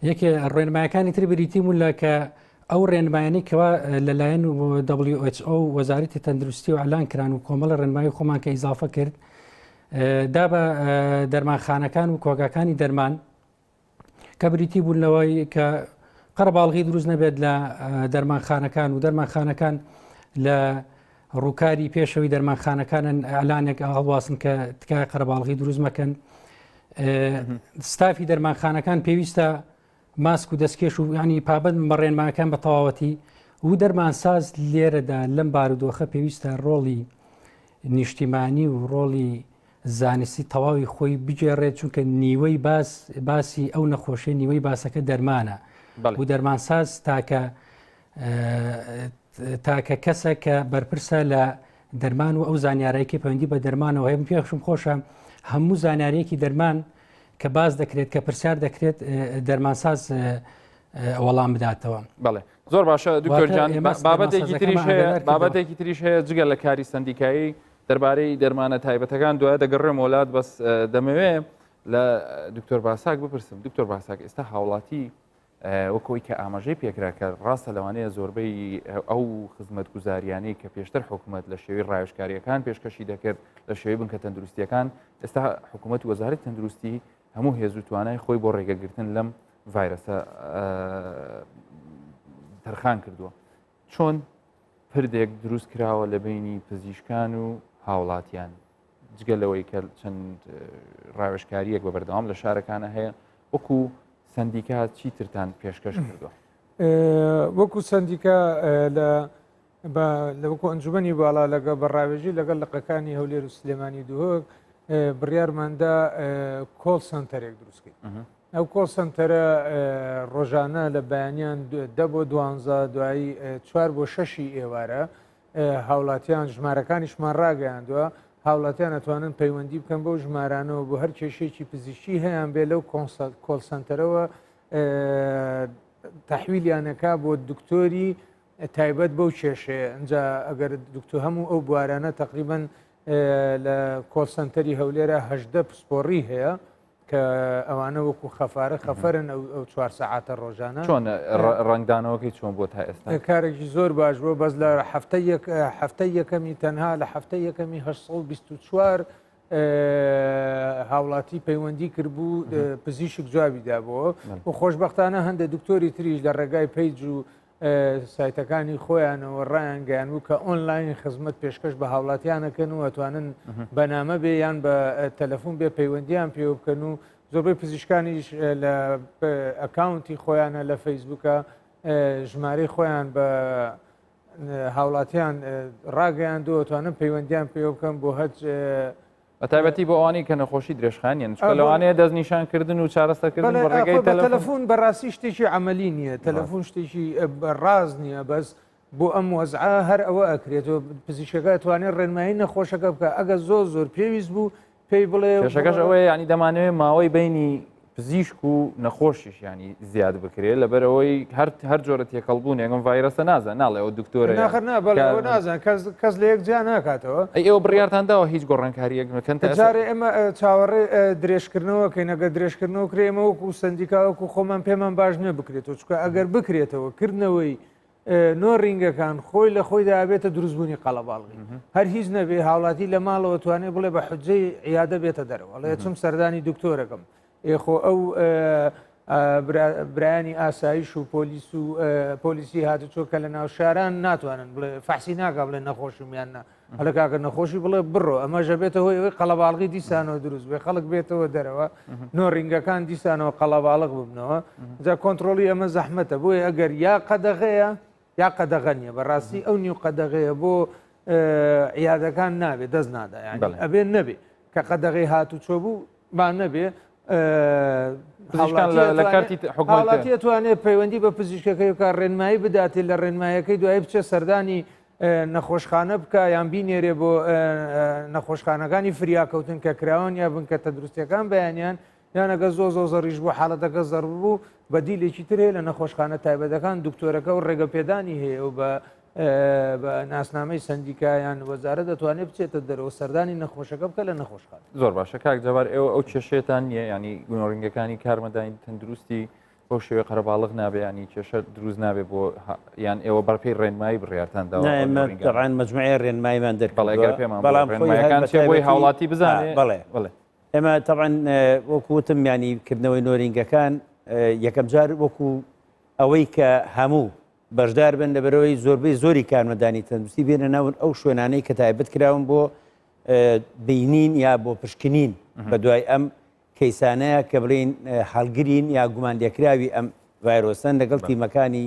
یەکێ ڕێنمایەکانی تر بریتی مولە کە ئەو ڕێنمایانی کەوا لەلایەن WHO وەزارەتی تەندروستی و ئەلان کران و کۆمەڵە ڕێنمایی خۆمان کە ئیزافە کرد دا بە دەرمانخانەکان و کۆگاکانی دەرمان کە بریتی بوونەوەی کە قەرەباڵغی دروست نەبێت لە دەرمانخانەکان و دەرمانخانەکان لە ڕووکاری پێشەوەی دەرمانخانەکانن ئەلانێک هەڵواسن کە تکای قەرەباڵغی دروست مەکەن. ستافی دەرمانخانەکان پێویستە ماسک و دەستکێش و ینی پابند بە ڕێنمایەکان بە تەواوەتی و دەرمانساز لێرەدا لەم بارودۆخە پێویستە ڕۆڵی نیشتیمانی و ڕۆڵی زانستی تەواوی خۆی بجێڕێت چونکە نیوەی باسی ئەو نەخۆشیە نیوەی باسەکە دەرمانە و دەرمانساز تاکە کەسە کە بەرپرسە لە دەرمان و ئەو زانیارەیەکی پەیوەندی بە دەرمانەوە هەیە پێشم خۆشە هەموو زانیارەیەکی دەرمان کە باز دەکرێت کە پرسیار دەکرێت دەرمانساز وەڵام بداتەوە. بەڵێ زۆر باشە دکتۆرجان بابەتێکی تریش هەیە جگە لە کاری سندیکایی دەربارەی دەرمانە تایبەتەکان دوایە دەگەڕێم وڵات بەس دەمەوێت لە دکتۆر باساک بپرسم دکتۆر باساک ئێستا هاوڵاتی وەکەوەی کە ئاماژەی پێکرا کە ڕاستە لەوانەیە زۆربەی ئەو خزمەت گوزاریانەی کە پێشتر حکوومەت لە شێوەی ڕایشکاریەکان پێشکەشی دەکرد لە شێوەی بنکە تەندروستیەکان ئێستا حکوومەت وەزارەتی تەندروستی هەموو هێز و توانای خۆی بۆ ڕێگەگرتن لەم ڤایرەسە تەرخان کردووە. چۆن پردێک دروست کراوە لە بینی پزیشکان و هاوڵاتیان جگە لەوەی کە چەند ڕاوێژکاریەک بە بەردەوام لە شارەکانە هەیە وەکو سندیکا چیترتان پێشکەش کردووە؟ وەکو سندیکا لە وەکو ئەنجومەنی باڵا لەگە بەڕاوێژی لەگەڵ لقەکانی هەولێر و سلێمانی دووهۆک بڕیارماندا کۆڵ سنتەرێک دروستکەین. ئەو کۆڵ سنتەرە ڕۆژانە لە بەیانیان 10 بۆ 12 دوایی 4 بۆ 6 ئێوارە هاوڵاتیان ژمارەکانیشمان ڕاگەیاندووە هاوڵاتیان ئەتوانن پەیوەندی بکەن بەو ژمارانەوە بۆ هەر کێشێکی پزیشکی هەیەیان بێ لەو کۆڵ سنتەرەوە تەحویلیانەکە بۆ دکتۆری تایبەت بەو کێشەیە ئەجا ئەگەر دکتۆر هەموو ئەو بوارانە تقریباً لە کۆڵ سنتەری هەولێرە 18 پسپۆڕی هەیە کە ئەوانە وەکو خەفەرن ئەو 4 ساعاتە ڕۆژانە. چۆن ڕنگدانەوەکەی چۆن بۆ تا ئێستا؟ کارێکی زۆر باش بوو بەس لە هەفتەی یەکەمی تەنها لە هەفتەی یەکەمی 824 هاوڵاتی پەیوەندی کردبوو پزیشک جوابی دابەوە و خۆشببختانە هەندێک دکتۆری تریش لە ڕێگای پیج و سایتەکانی خۆیانەوە ڕایان گەیانوو کە ئۆنلاین خزمەت پێشکەش بە هاوڵاتیانەکەن و ئەتوانن بەنامە بێ یان بە تەلەفۆن بێ پەیوەندیان پێ بکەن و زۆربەی پزیشکانیش لە ئەکاونتی خۆیانە لە فەیسبووکە ژمارەی خۆیان بە هاوڵاتیان ڕاگەیاندووە ئەتوانن پەیوەندیان پێ بکەن بۆ هەچ بەتایبەتی بۆ ئەوانەی کە نەخۆشی درێژخانیان چکە لەوانەیە دەستنیشانکردن و چارەسەرکردن بە ڕێگەی تەلەفۆن بەڕاستی شتێکی عملی نییە تەلەفۆن شتێکی ڕاز نییە بەس بۆ ئەم وەزعە هەر ئەوە ئەکرێتەوە پزیشکەکە توانێت ڕێنمایی نەخۆشەکە بکە ئەگە زۆر پێویست بوو پێی بڵێ پێشەکەش ئەوەیە ینی دەمانەوێت ماوەی بینی پزیشک و نەخۆشیش ینی زیاد بکرێت لەبەرەوەی هەر جۆرە تێکەڵبوون ئەگەم ڤایرەسە نازان ناڵێ ئەو دکتۆرە نازان کەس لە یەک جا ناکاتەوە ئێوە بڕیارتانداوە هیچ گۆڕانکاریەک نەکەن جارێ ئێمە چاوەڕێ درێژکردنەوە کەی نەگە درێژکردنەوە کرێ ئێمە وەکو سندیکاوەکو خۆمان پێمان باش نێ بکرێتەوە چکە ئەگەر بکرێتەوە کردنەوەی نۆ ڕینگەکان خۆی لە خۆی دابێتە دروستبوونی قەڵەباڵغی هەر هیچ نەبێ هاوڵاتی لە ماڵەوە توانێت بڵێ بە حجەی عیادە بێتە دەرەوە لە چم سەردانی دکتۆرەکەم ئێخۆ ئەو برایانی ئاسایش و پۆلیسی هاتوچۆ کە لە ناو شاران ناتوانن بڵێ فەحسی ناکە بڵێ نەخۆشیمیاننا هەلە کاکە نەخۆشی بڵێ بڕۆ ئەمەژە بێتە هۆی ئەوەی قەڵەباڵغی دیسانەوە دروست بێ خەڵک بێتەوە دەرەوە نۆ ڕینگەکان دیسانەوە قەڵەباڵغ ببنەوە جا کۆنتترۆلی ئەمە زەحمەتە بۆیە ئەگەر یا قەدەغەیە یا قەدەغە نیە بەڕاستی ئەو نیو قەدەغەیە بۆ عیادەکان نابێت دەست نادا ئەبێ نەبێ کە قەدەغی هاتوچۆ بوو با نەبێ حڵاتی توانێت پەیوەندی بە پزیشکەکەی کار ڕێنمایی بداتێت لە ڕێنمایەکەی دوای بچە سەردانی نەخۆشخانە بکە یان بینێرێ بۆ نەخۆشخانەکانی فریاکەوتن کە کراون یا بنکە تەندروستیەکان بەیانیان یانەگە زۆ ڕیژ بوو حاڵەتەکە زەڕ بوو بە دیلێکی ترێ لە نەخۆشخانە تایبەتەکان دکتۆرەکە و ڕێگەپێدانی هەیە و بە ناسنامەی سندیکایان وەزارە دەتوانێت بچێتە دەرەوە سەردانی نەخۆشەکە بکە لە نەخۆشخان. زۆر باشە کاک جەبار ئێوە ئەو کێشێتان نییە ینی گونۆڕینگەکانی کارمەدانی تەندروستی بۆ شێوەیە قەرەباڵغ نابێ ینی کێشە دروست نابێ بۆ یان ئێوە بەرپەی ڕێنمایی بڕیارتانداڕان مجموعی ڕێنمایمان دەرکەڵێگەرپێمانەکان بۆی هاوڵاتی بزانێ بڵێ ئێمە تەعاان وەکوتم ینی کردنەوەی نۆرینگەکان یەکەم جار وەکو ئەوەی کە هەموو بەشدار بن لەبەرەوەی زۆربەی زۆری کارمەدانی تەندروستی بێنە ناون ئەو شوێنانەی کە تایبەت کراون بۆ بینین یا بۆ پشکنین بە دوای ئەم کەیسانەیە کە بڵین هەڵگرین یا گوماندیەکراوی ئەم ڤایرۆسەن لەگەڵ تیمەکانی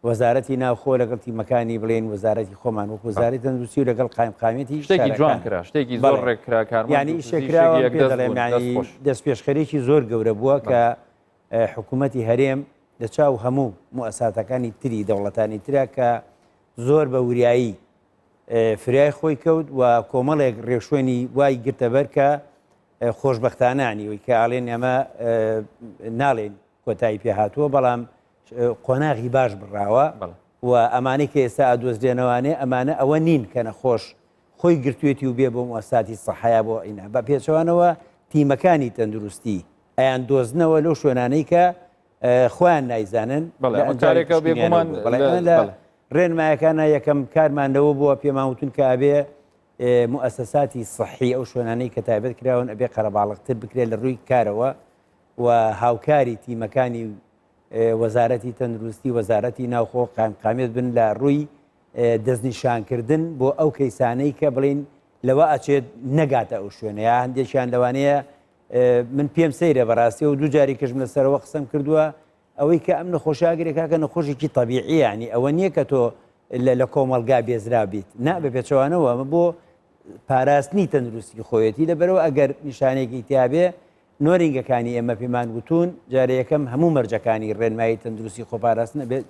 وەزارەتی ناوخۆ لەگەڵ تیمەکانی بڵێن وەزارەتی خۆمان وەکو وەزارەتی تەندروستی و لەگەڵ قایمقامەتی شتێکی جوان کرا شتێکی زۆر ڕێککرا کارمان ینی شێکراوە دەڵێم ینی دەست پێشخەرێکی زۆر گەورە بووە کە حکوومەتی هەرێم لە چاو هەموو موسساتەکانی تری دەوڵەتانی ترا کە زۆر بە وریایی فریای خۆی کەوت و کۆمەڵێک ڕێشوێنی وای گرتەبەر کە خۆشببختانانی وی کە ئاڵێن ئەمە ناڵێن کۆتایی پێهاتووە بەڵام قۆناغی باش بڕاوە و ئەمانەی کە ئێستا ئادۆزرێنەوانێ ئەمانە ئەوە نین کە نەخۆش خۆی گرتوێتی و بێ بۆ موسساتی سەحەیە بۆ ئینە بە پێچەوانەوە تیمەکانی تەندروستی ئەیان دۆزنەوە لەو شوێنانەی کە خۆیان نایزانن لە ڕێنمایەکانە یەکەم کارمانەوە بووە پێماوتون کە ئەبێ موسساتی سەحی ئەو شوێنانەی کە تایبەت کراون ئەبێ قەرەباڵغتر بکرێت لە ڕووی کارەوە و هاوکاری تیمەکانی وەزارەتی تەندروستی وەزارەتی ناوخۆ قامقامێت بن لە ڕووی دەستنیشانکردن بۆ ئەو کەیسانەی کە بڵین لەوە ئەچێت نەگاتە ئەو شوێنەیە هەندێکیان لەوانەیە من پێم سەیرە بەڕاستی و دوو جاری کەژم لەسەرەوە قسەم کردووە ئەوەی کە ئەم نەخۆشاگرێکا کە نەخۆشێکی تەبیعی ینی ئەوە نییە کە تۆ لە کۆمەلگا بێزرا بیت نا بە پێچەوانەوە ئەمە بۆ پاراستنی تەندروستی خۆیەتی لەبەرەوە ئەگەر نیشانێکی تیاابێ نۆرینگەکانی ئێمە پێمان گوتون جارە یەکەم هەموو مەرجەکانی ڕێنمایی تەندروستی خۆپاراستنە بێت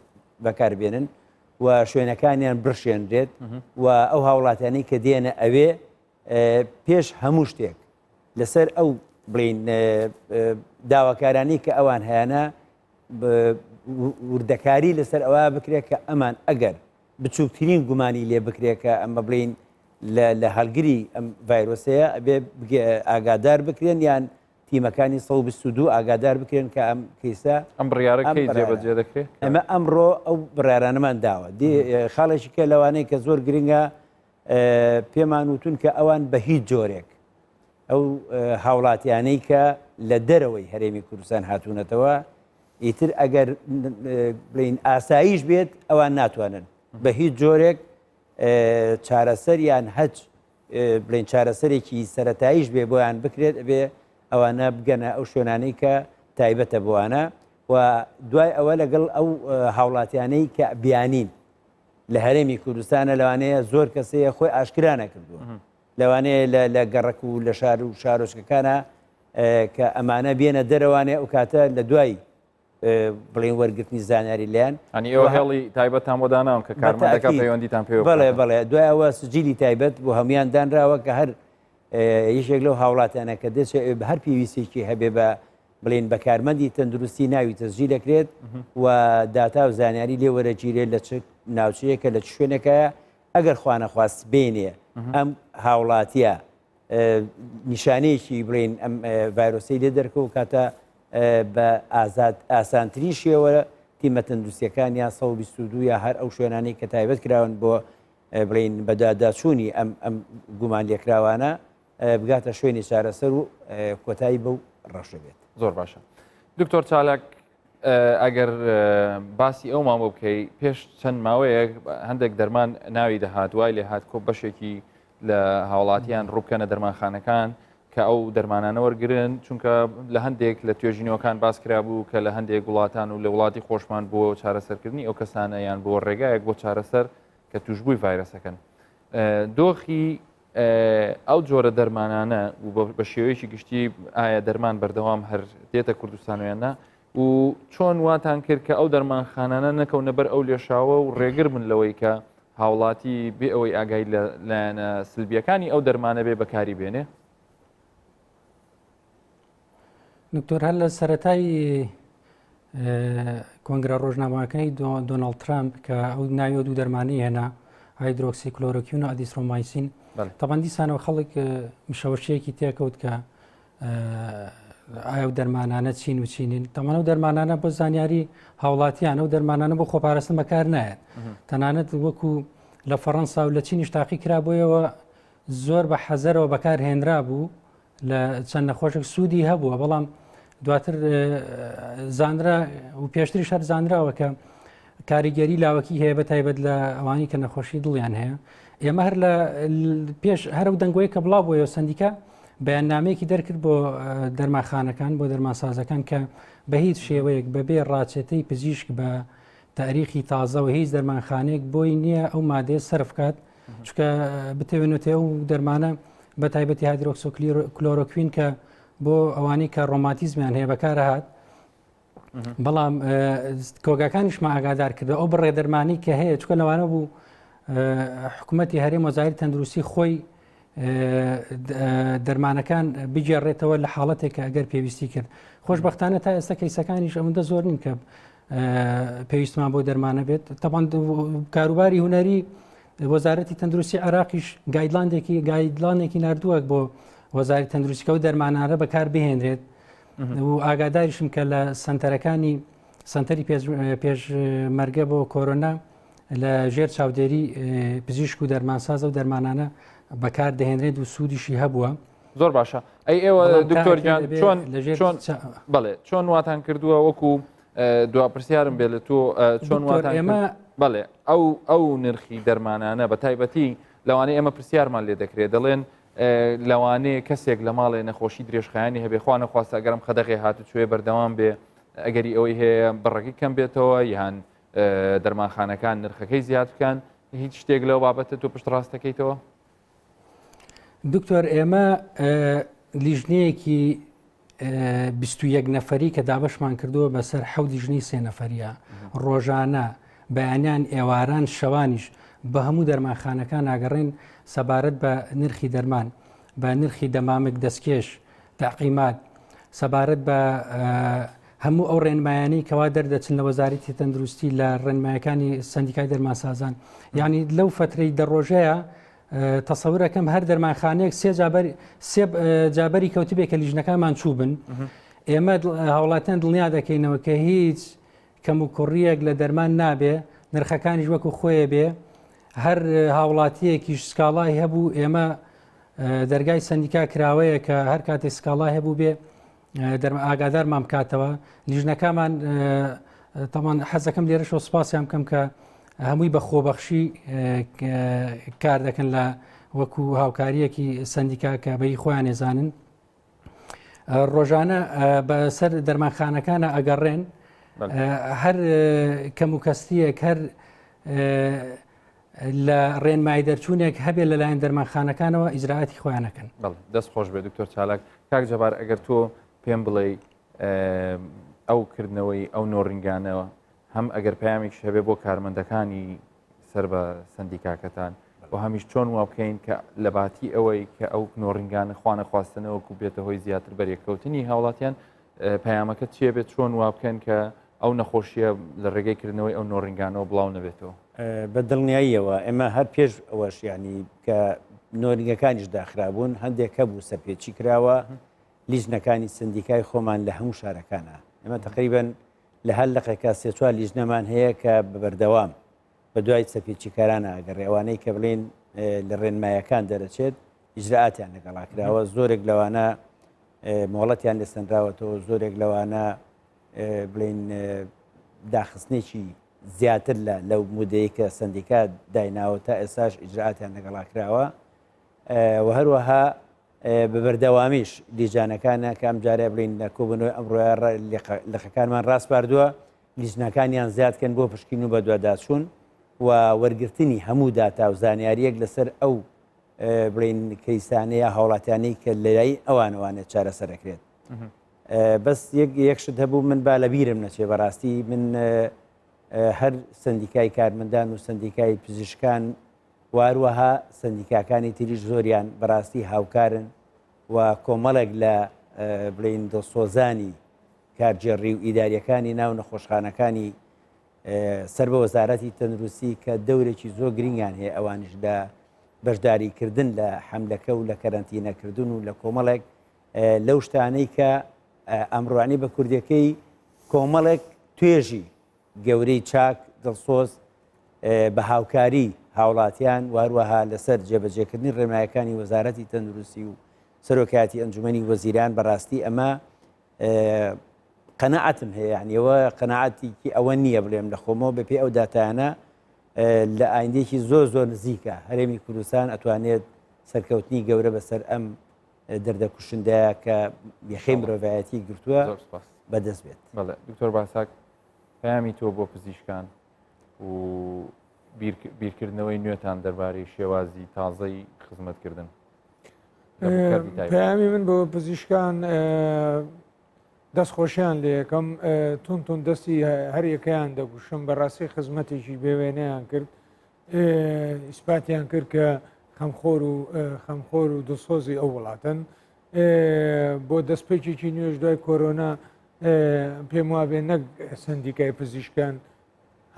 بەکاربێنن و شوێنەکانیان بڕشێنرێت و ئەو هاوڵاتیانی کە دێنە ئەوێ پێش هەموو شتێک لەسەر ئەو بڵین داواکارانی کە ئەوان هەیەە وردەکاری لەسەر ئەوە بکرێت کە ئەمان ئەگەر بچووکترین گومانی لێ بکرێت کە ئەمە بڵین لە هەلگری ئەم ڤایرۆسەیە ئەبێ ئاگادار بکرێن یان تیمەکانی 122 ئاگادار بکرێن کە ئەم کەیسە ئەم بڕیارەکەی جێبەجێ دەکرێت ئەمە ئەمڕۆ ئەو بڕارانەمان داوە خاڵێکی کە لەوانەیە کە زۆر گرنگە پێمان وتون کە ئەوان بە هیچ جۆرێک ئەو هاوڵاتیانەی کە لە دەرەوەی هەرێمی کوردستان هاتوونەتەوە ئیتر ئەگەر بڵین ئاساییش بێت ئەوان ناتوانن بە هیچ جۆرێک چارەسەر یان هەچ بڵین چارەسەرێکی سەرەتاییش بێ بۆیان بکرێت بێ ئەوانە بگەنە ئەو شوێنانەی کە تایبەتە بوانە و دوای ئەوە لەگەڵ ئەو هاوڵاتیانەی کە بیانین لە هەرێمی کوردستانە لەوانەیە زۆر کەسەیە خۆی ئاشکرا نەکردووە لەوانەیە لە گەڕک و لە شار و شارۆچکەکانە کە ئەمانە بێنە دەرەوانێ ئەو کاتە لە دوای بڵین وەرگرتنی زانیاری لیان ئەنی ئەوە هێڵی تایبەتان بۆداناوم کە کارمەندەکە پەیوەندیتان پێ بڵێ بڵێ دوای ئەوە سجلی تایبەت بۆ هەمویان دانراوە کە هەر یەکێک لەو هاوڵاتیانە کە دەچێت هەر پێویستێکی هەبێ بە بڵین بە کارمەندی تەندروستی ناوی تەسجیل دەکرێت و داتا و زانیاری لێ وەرەگیرێت لە چ ناوچەیەکە لە شوێنێکە ئەگەر خوانەخواست بینێ ئەم هاوڵاتیە نیشانەیەکی بڵین ئەم ڤایرۆسی لێ دەرکەوت کاتە بە ئاسانترین شێوە تیمە تەندروستیەکان یا 122 یا هەر ئەو شوێنانەی کە تایبەت کراون بۆ بڵین بەداداچوونی ئەم گومان لێکراوانە بگاتە شوێنی چارەسەر و کۆتایی بەو ڕەشە بێت. زۆر باشە. دکتۆر چالاک ئەگەر باسی ئەو مامۆ بکەی پێش چەند ماوەیەک هەندێک دەرمان ناوی دەهات وای لێ هات کۆ بەشێکی لە هاوڵاتیان ڕووبکەنە دەرمانخانەکان کە ئەو دەرمانانە وەرگرن چونکە لە هەندێک لە توێژینەوەکان باس کرا بوو کە لە هەندێک وڵاتان و لە وڵاتی خۆشمان بۆ چارەسەرکردنی ئەو کەسانە یان بۆ ڕێگایەک بۆ چارەسەر کە توشببووی ڤایرەسەکەن. دۆخی ئەو جۆرە دەرمانانە و بە شێوەیەکی گشتی ئایا دەرمان بەردەوام هەر دێتە کوردستانیانە و چۆن واتان کرد کە ئەو دەرمانخانانە نەکەونە بەر ئەو لێشاوە و ڕێگر من لەوەی کە هاوڵاتی بێ ئەوەی ئاگای لایەنە سلبیەکانی ئەو دەرمانە بێ بەکاری بێنێ؟ دکتۆر هەر لە سەرەتای کۆنگرە ڕۆژنامەکەی دۆناڵد ترامپ کە ئەو ناوی دوو دەرمانی هێنا هایدرۆکسی کلۆرۆکیون و ئەدیسڕۆمایسین تەبەن دیسانەوە خەڵک مشەوەشەیەکی تێکەوت کە ئایا دەرمانانە چین و چینین تەمانە و دەرمانانە بۆ زانیاری هاوڵاتیان ئەو دەرمانانە بۆ خۆپاراستن بەکار نایەن تەنانەت وەکو لە فەڕەنسا و لە چینیش تاقی کرا بۆیەوە زۆر بە حەزەرەوە بەکار هێنرا بوو لە چەند نەخۆشێک سوودی هەبووە بەڵام دواتر زانرا و پێشتری شەر زانراوە کە کاریگەری لاوەکی هەیە بە تایبەت لە ئەوانی کە نەخۆشی دڵیان هەیە ئێمە هەر لە پێش هەرو دەنگۆی کە بڵاو بۆیە سندیکە بەیاننامەیەکی دەرکرد بۆ دەرمانخانەکان بۆ دەرمانسازەکان کە بە هیچ شێوەیەک بەبێ ڕاچێتەی پزیشک بە تاریخی تازەوە هیچ دەرمانخانێک بۆی نییە ئەو مادەیە سەرف کات چکە بتەوێنێتێ و دەرمانە بە تایبەتی هایدرۆکسۆکلۆرۆکوین کە بۆ ئەوانەی کە ڕۆماتیزمیان هەیە بەکارە هات بەڵام کۆگاکانیشمە ئاگادار کردە ئەو بڕێ دەرمانی کە هەیە چکە لەوانە بوو حکوومەتتی هەرێم وەزاری تەندروستی خۆی دەرمانەکان بجێڕێتەوە لە حاڵەتێکە ئەگەر پێویستی کرد خۆشببختانە تا ئێستا کەیسەکانیش ئەوەندە زۆر نین کە پێویستمان بۆ دەرمانە بێت تاپان کاروباری هوەری وەزارەتی تەندروستی عراقیش گایدلانێکی نردووە بۆ وەزاری تەندروستیکە و دەرمانانە بەکار بهێنرێت و ئاگاداریشم کە لە سنتەرەکانی سنتەری پێشمەرگە بۆ کۆرۆنا لە ژێر چاودێری پزیشک و دەرمانساز و دەرمانانە بەکار دەهێنرێت و سوودیشی هەبووە زۆر باشە ئەی ئێوە دکتۆرگیان بڵێ چۆن واتان کردووە وەکو دوا پرسیارم بێ لە تۆ چۆن ئێمە بڵێ ئەو نرخی دەرمانانە بە تایبەتی لەوانەیە ئێمە پرسیارمان لێ دەکرێت دەڵێن لەوانەیە کەسێک لە ماڵێ نەخۆشی درێژخایانی هەبێ خوا نەخواستە ئەگەرم خەدەغێ هاتوچێ بەردەوام بێ ئەگەری ئەوەی هەیە بڕێکی کەم بێتەوە یان دەرمانخانەکان نرخەکەی زیاد بکەن هیچ شتێک لەو بابەتە تۆ پشت ڕاستەکەیتەوە دکتۆر ئێمە لیژنەیەکی 21 نەفەری کە دابشمان کردووە بەسەر 7 لیژنەی 3 نەفەریە ڕۆژانە بەیانیان ئێواران شەوانیش بە هەموو دەرمانخانەکان ئاگەڕێن سەبارەت بە نرخی دەرمان بە نرخی دەمامک دەستکێش تاقیمات سەبارەت بە هەموو ئەو ڕێنمایانی کەوا دەردەچن لە وەزارەتی تەندروستی لە ڕێنمایەکانی سندیکای دەرمانسازان یعنی لەو فترەی دەڕۆژەیە تەسەورەکەم هەر دەرمانخانەیەک سێ جابەری کەوتبێک کە لیژنەکانمان چوو بن ئێمە هاوڵاتیان دڵنیا دەکەینەوە کە هیچ کەم و کوڕیەک لە دەرمان نابێ نرخەکانیش وەکو خۆیە بێ هەر هاوڵاتیەکیش سکاڵای هەبوو ئێمە دەرگای سندیکا کراوەیە کە هەر کاتێک سکاڵای هەبوو بێ ئاگادارمان بکاتەوە لیژنەکانمان تاوان حەزەکەم لێرەشەوە سپاسیان بکەم کە هەمووی بە خۆبەخشی کار دەکەن لە وەکو هاوکاریەکی سندیکا کە بەی خۆیان ێزانن ڕۆژانە بەسەر دەرمانخانەکانە ئەگەڕێن هەر کەم و کەستیەک هەر لە ڕێنمای دەرچوونێک هەبێت لەلایەن دەرمانخانەکانەوە ئیجراعاتی خۆیانەکەن دەست خۆش بێ دکتۆر چالاک کاک جەبار ئەگەر تۆ پێم بڵێ ئەو کردنەوەی ئەو نۆڕنگانەوە هەم ئەگەر پامێک هەبێ بۆ کارمەندەکانی سەر بە سندیکاکەتان و هەمیش چۆن وا بکەین کە لە باتی ئەوەی کە ئەو نۆڕنگانە خوانە خواستنەوەکو بێتە هۆی زیاتر بەرێککەوتنی هاوڵاتیان پەیامەکە چیە بێت چۆن وا بکەن کە ئەو نەخۆشیە لە ڕێگەی کردنەوەی ئەو نۆڕنگانەوە بڵاو نەبێتەوە بە دڵنیاییەوە ئێمە هەر پێش ئەوەش ینی کە نۆرنگەکانیش داخرابوون هەندێک هەبوو سەرپێچی کراوە لیژنەکانی سندیکای خۆمان لە هەموو شارەکانە ئێمە تقریبن لە هەر لەقێکا سێ-چوار لیژنەمان هەیە کە بەبەردەوام بە دوای سەرپێچیکارانە ئەگەر ڕێوانەی کە بڵێن لە ڕێنمایەکان دەرەچێت ئیجراعاتیان لەگەڵاکراوە زۆرێک لەوانە مۆڵەتیان لەسەنراوەتەوە زۆرێک لەوانە بڵێن داخستنێکی زیاتر لەو مودەیە کە سندیکا دایناوە تا ئێساش ئیجراعاتیان لەگەڵاکراوە و هەروەها بەبەردەوامیش لیژانەکانە کە ئەم جارێ بڵین لە کۆبنەوەی ئەمڕۆیە لەخەکانمان ڕاست باردووە لیژنەکانیان زیادکەن بۆ پشکین و بە دوواداچوون و وەرگرتنی هەموو داتا و زانیاریەک لەسەر ئەو بڵین کەیسانەیە هاوڵاتیانەی کە لەلای ئەوانەوانێت چارەسەرەکرێت بەس یەکشت هەبوو من با لە بیرم نەچێ بەڕاستی من هەر سندیکای کارمەندان و سندیکای پزیشکان واروەها سندیکاکانی تریش زۆریان بەڕاستی هاوکارن و کۆمەڵێک لە بڵین دڵسۆزانی کارجێڕی و ئیداریەکانی ناو نەخۆشخانەکانی سەر بە وەزارەتی تەندروستی کە دەورێکی زۆر گرنگیان هەیە ئەوانش لە بەشداریکردن لە حەملەکە و لە کەرەنتینەکردن و لە کۆمەڵێک لەو شتانەی کە ئەمڕوانی بە کوردەکەی کۆمەڵێک توێژی گەورەی چاک دڵسۆز بە هاوکاری هاوڵاتیان واروەها لەسەر جێبەجێکردنی ڕێنمایەکانی وەزارەتی تەندروستی و سەرۆکایەتی ئەنجومەنی وەزیران بەڕاستی ئەمە قەنەعەتم هەیە یعنیەوە قەنەعەتێکی ئەوە نییە بڵێم لە خۆمەوە بەپێی ئەو داتانە لە ئایندێکی زۆر زۆر نزیکە هەرێمی کوردستان ئەتوانێت سەرکەوتنی گەورە بەسەر ئەم دەردەکوشندەیە کە یەخەی مرۆڤایەتی گرتووە بەدەست بێت. دکتۆر باساک پەیامی تۆ بۆ پزیشکان و بیرکردنەوەی نوێتان دەربارەی شێوازی تازەی خزمەتکردن. پەیامی من بۆ پزیشکان دەستخۆشیان لێ یەکەم تون دەستی هەر یەکەیان دەگوشم بەڕاستی خزمەتێکی بێوێنەیان کرد ئیسپاتیان کرد کە خەمخۆر و دڵسۆزی ئەو وڵاتن بۆ دەستپێکێکی نوێژ دوای کۆرۆنا پێم وابێ نەک سندیکای پزیشکان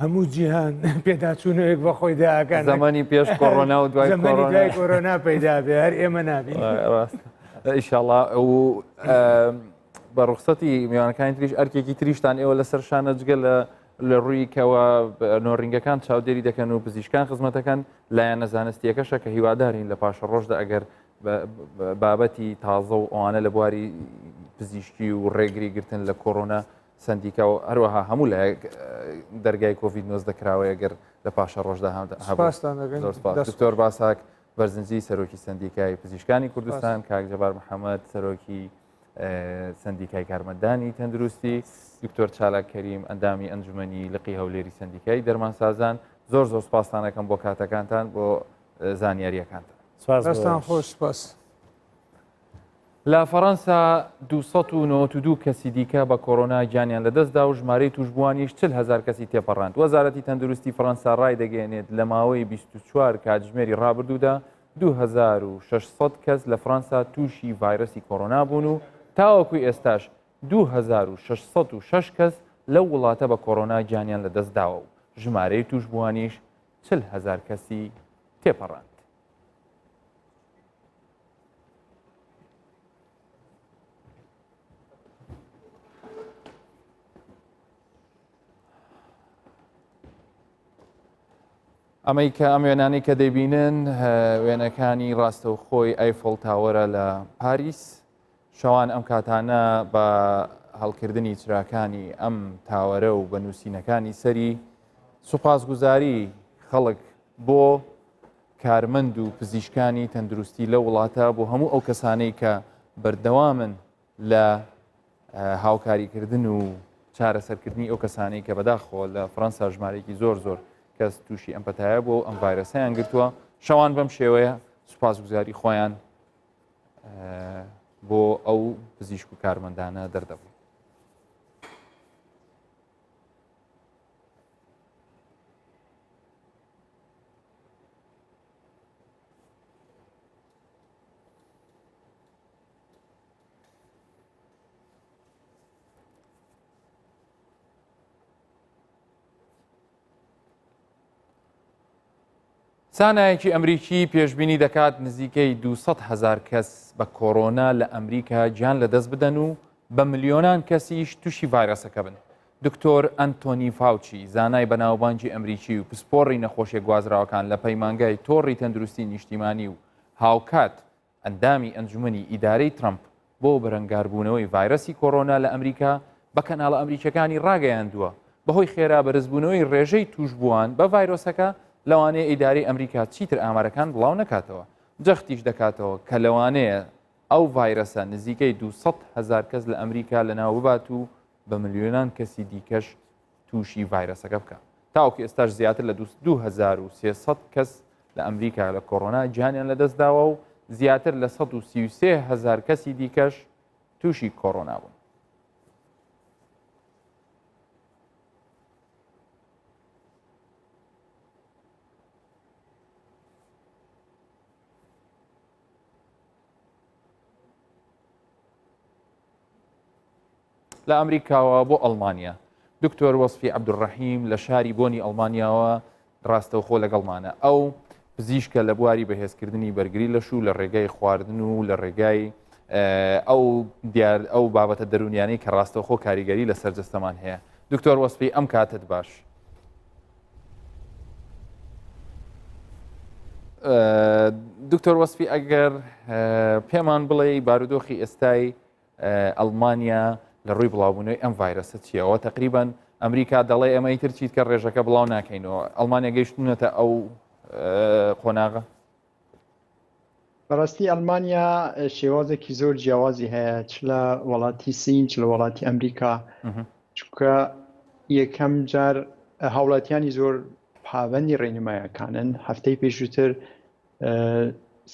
هەموو جیهان پێداچوونەوەیەک بە خۆی داکەن زمانی پێش کۆڕۆنا و دوای کۆرۆنا پەیدا بێ هەر ئێمە نابین ئیشاڵڵا و بە ڕوخسەتی میوانەکانی تریش ئەرکێکی تریشتان ئێوە لەسەر شانە جگە لە ڕوویکەوە نۆڕینگەکان چاودێری دەکەن و پزیشکان خزمەتەکان لایەنە زانستیەکەشە کە هیوادارین لە پاشە ڕۆژدا ئەگەر بابەتی تازە و ئەوانە لە بواری پزیشکی و ڕێگری گرتن لە کۆڕۆنا سندیکا و هەروەها هەموو لە دەرگای کۆڤید-19 دەکراوەیە گەر لە پاشە ڕۆژدا دکتۆر باساک بەرزنجی سەرۆکی سندیکای پزیشکانی کوردستان، کاک جەبار محەممەد سەرۆکی سندیکای کارمەندانی تەندروستی، دکتۆر چالاک کەریم ئەندامی ئەنجومەنی لقی هەولێری سندیکای دەرمانسازان، زۆر سوپاسانەکەم بۆ کاتەکانتان بۆ زانیاریەکانتان. سپاسان خۆش سپاس. لە فەڕەنسا 292 کەسی دیکە بە کۆڕۆنا گیانیان لەدەستدا و ژمارەی توشبوونیش 40,000 کەسی تێپەڕاند. وەزارەتی تەندروستی فەڕەنسا ڕای دەگەێنێت لە ماوەی 24 کاتژمێری ڕابردوودا 2600 کەس لە فەڕەنسا تووشی ڤایرەسی کۆڕۆنا بوون و تاوەکوی ئێستاش 2606 کەس لەو وڵاتە بە کۆڕۆنا گیانیان لەدەستداوە و ژمارەی توشبوونیش 40,000 کەسی تێپەڕاند. ئەمەی کە ئەم وێنانەی کە دەبینن وێنەکانی ڕاستەوخۆی ئایفۆڵ تاوەرە لە پاریس. شەوان ئەم کاتانە بە هەڵکردنی چراکانی ئەم تاوەرە و بە نووسینەکانی سەری سوپاسگوزاری خەڵک بۆ کارمەند و پزیشکانی تەندروستی لە وڵاتە بۆ هەموو ئەو کەسانەی کە بەردەوامن لە هاوکاریکردن و چارەسەرکردنی ئەو کەسانەی کە بەداخۆ لە فەڕەنسا ژمارەیەکی زۆر کەس تووشی ئەم پەتایە بۆ ئەم ڤایرەسەیان گرتووە. شەوان بەم شێوەیە سوپاسگوزاری خۆیان بۆ ئەو پزیشک و کارمەندانە دەردەبوو. زانایەکی ئەمریکی پێشببینی دەکات نزیکەی 200,000 کەس بە کۆڕۆنا لە ئەمریکا گیان لەدەست بدەن و بە ملیۆنان کەسیش تووشی ڤایرەسەکە بن. دکتۆر ئەنتۆنی فاوچی زانای بەناوبانگی ئەمریکی و پسپۆڕی نەخۆشیە گوازراوەکان لە پەیمانگای تۆڕی تەندروستی نیشتیمانی و هاوکات ئەندامی ئەنجومەنی ئیدارەی ترامپ بۆ بەرەنگاربوونەوەی ڤایرەسی کۆڕۆنا لە ئەمریکا بە کەناڵە ئەمریکەکانی ڕاگەیاندووە بەهۆی خێرا بەرزبوونەوەی ڕێژەی توشبووان بە ڤایرۆسەکە لەوانەیە ئیداری ئەمریکا چیتر ئامارەکان بڵاو نەکاتەوە. جەختیش دەکاتەوە کە لەوانەیە ئەو ڤایرەسە نزیکەی 200,000 کەس لە ئەمریکا لەناو ببات و بە ملیۆنان کەسی دیکەش تووشی ڤایرەسەکە بکە. تاوەکو ئێستاش زیاتر لە 2300 کەس لە ئەمریکا لە کۆڕۆنا گیانیان لەدەستداوە و زیاتر لە 133,000 کەسی دیکەش تووشی کۆڕۆنا بوون. لە ئەمریکاوە بۆ ئەڵمانیا دکتۆر وەسفی عەبدوڕەحیم لە شاری بۆنی ئەڵمانیاوە ڕاستەوخۆ لەگەڵمانە. ئەو پزیشکە لە بواری بەهێزکردنی بەرگری لەش و لە ڕێگای خواردن و لە ڕێگای ئەو بابەتە دەرونیانەی کە ڕاستەوخۆ کاریگەری لە سەرجەستەمان هەیە. دکتۆر وەسفی ئەم کاتت باش. دکتۆر وەسفی ئەگەر پێمان بڵێ بارودۆخی ئێستای ئەڵمانیا لە ڕووی بڵاوبوونەوەی ئەم ڤایرەسە چیەوە تقریبان ئەمریکا دەڵێ ئەمە ئیتر چیت کە ڕێژەکە بڵاو ناکەینەوە. ئەڵمانیا گەیشتونەتە ئەو قۆناغە؟ بەڕاستی ئەلمانیا شێوازێکی زۆر جیاوازی هەیە چ لە وڵاتی سین چ لە وڵاتی ئەمریکا چونکە یەکەم جار هاوڵاتیانی زۆر پابەندی ڕێنمایەکانن. هەفتەی پێشووتر